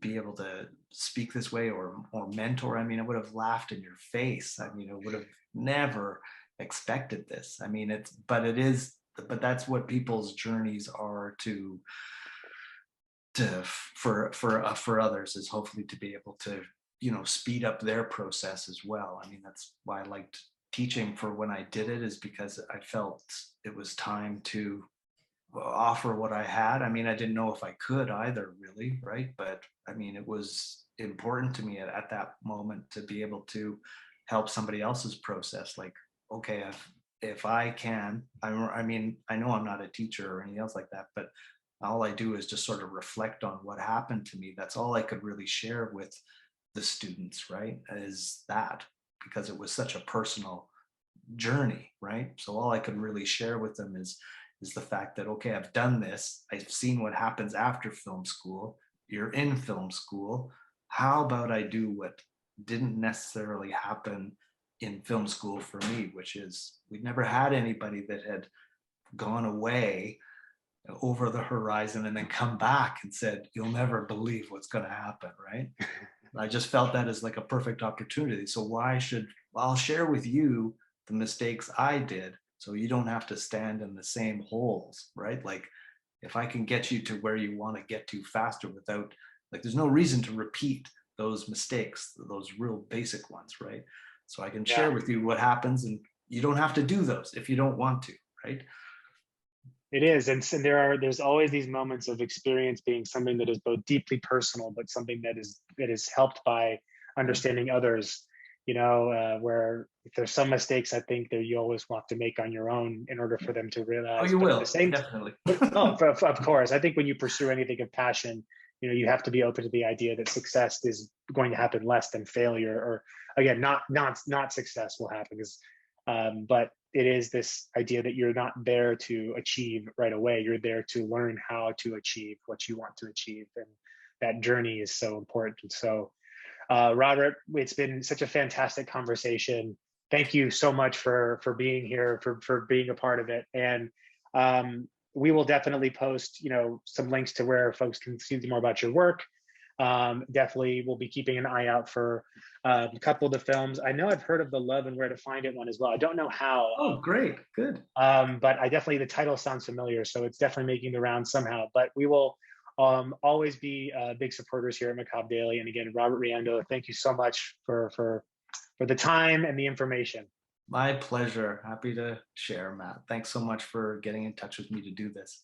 S2: be able to speak this way or mentor, I mean, I would have laughed in your face. I mean, I would have never expected this. I mean, but that's what people's journeys are for others, is hopefully to be able to, speed up their process as well. I mean, that's why I liked teaching for when I did it, is because I felt it was time to offer what I had. I mean, I didn't know if I could either, really, right? But I mean, it was important to me at that moment to be able to help somebody else's process. Like, okay, if I can, I mean, I know I'm not a teacher or anything else like that, but all I do is just sort of reflect on what happened to me. That's all I could really share with the students, right? Is that, because it was such a personal journey, right? So all I could really share with them is the fact that, okay, I've done this. I've seen what happens after film school. You're in film school. How about I do what didn't necessarily happen in film school for me, which is we'd never had anybody that had gone away over the horizon and then come back and said, you'll never believe what's going to happen, right? I just felt that as like a perfect opportunity. So I'll share with you the mistakes I did, so you don't have to stand in the same holes, right? Like, if I can get you to where you want to get to faster without, like, there's no reason to repeat those mistakes, those real basic ones, right? So I can
S1: yeah,
S2: share with you what happens, and you don't have to do those if you don't want to, right?
S1: it is. And so there's always these moments of experience being something that is both deeply personal, but something that is helped by
S2: Yeah.
S1: understanding others. Where if there's some mistakes, I think that you always want to make on your own in order for them to
S2: Oh,
S1: realize.
S2: you
S1: But at the
S2: will,
S1: same,
S2: definitely.
S1: but oh, of course, I think when you pursue anything of passion, you have to be open to the idea that success is going to happen less than failure, or again, not success will happen. But it is this idea that you're not there to achieve right away. You're there to learn how to achieve what you want to achieve, and that journey is so important. So, Robert, it's been such a fantastic conversation. Thank you so much for being here, for being a part of it. And we will definitely post, some links to where folks can see more about your work. Definitely, we'll be keeping an eye out for a couple of the films. I know I've heard of the Love and Where to Find It one as well. I don't know how,
S2: Oh, great, good.
S1: but I definitely, the title sounds familiar, so it's definitely making the round somehow. But we will always be big supporters here at Macabre Daily. And again, Robert Riendeau, thank you so much for the time and the information.
S2: My pleasure. Happy to share, Matt. Thanks so much for getting in touch with me to do this.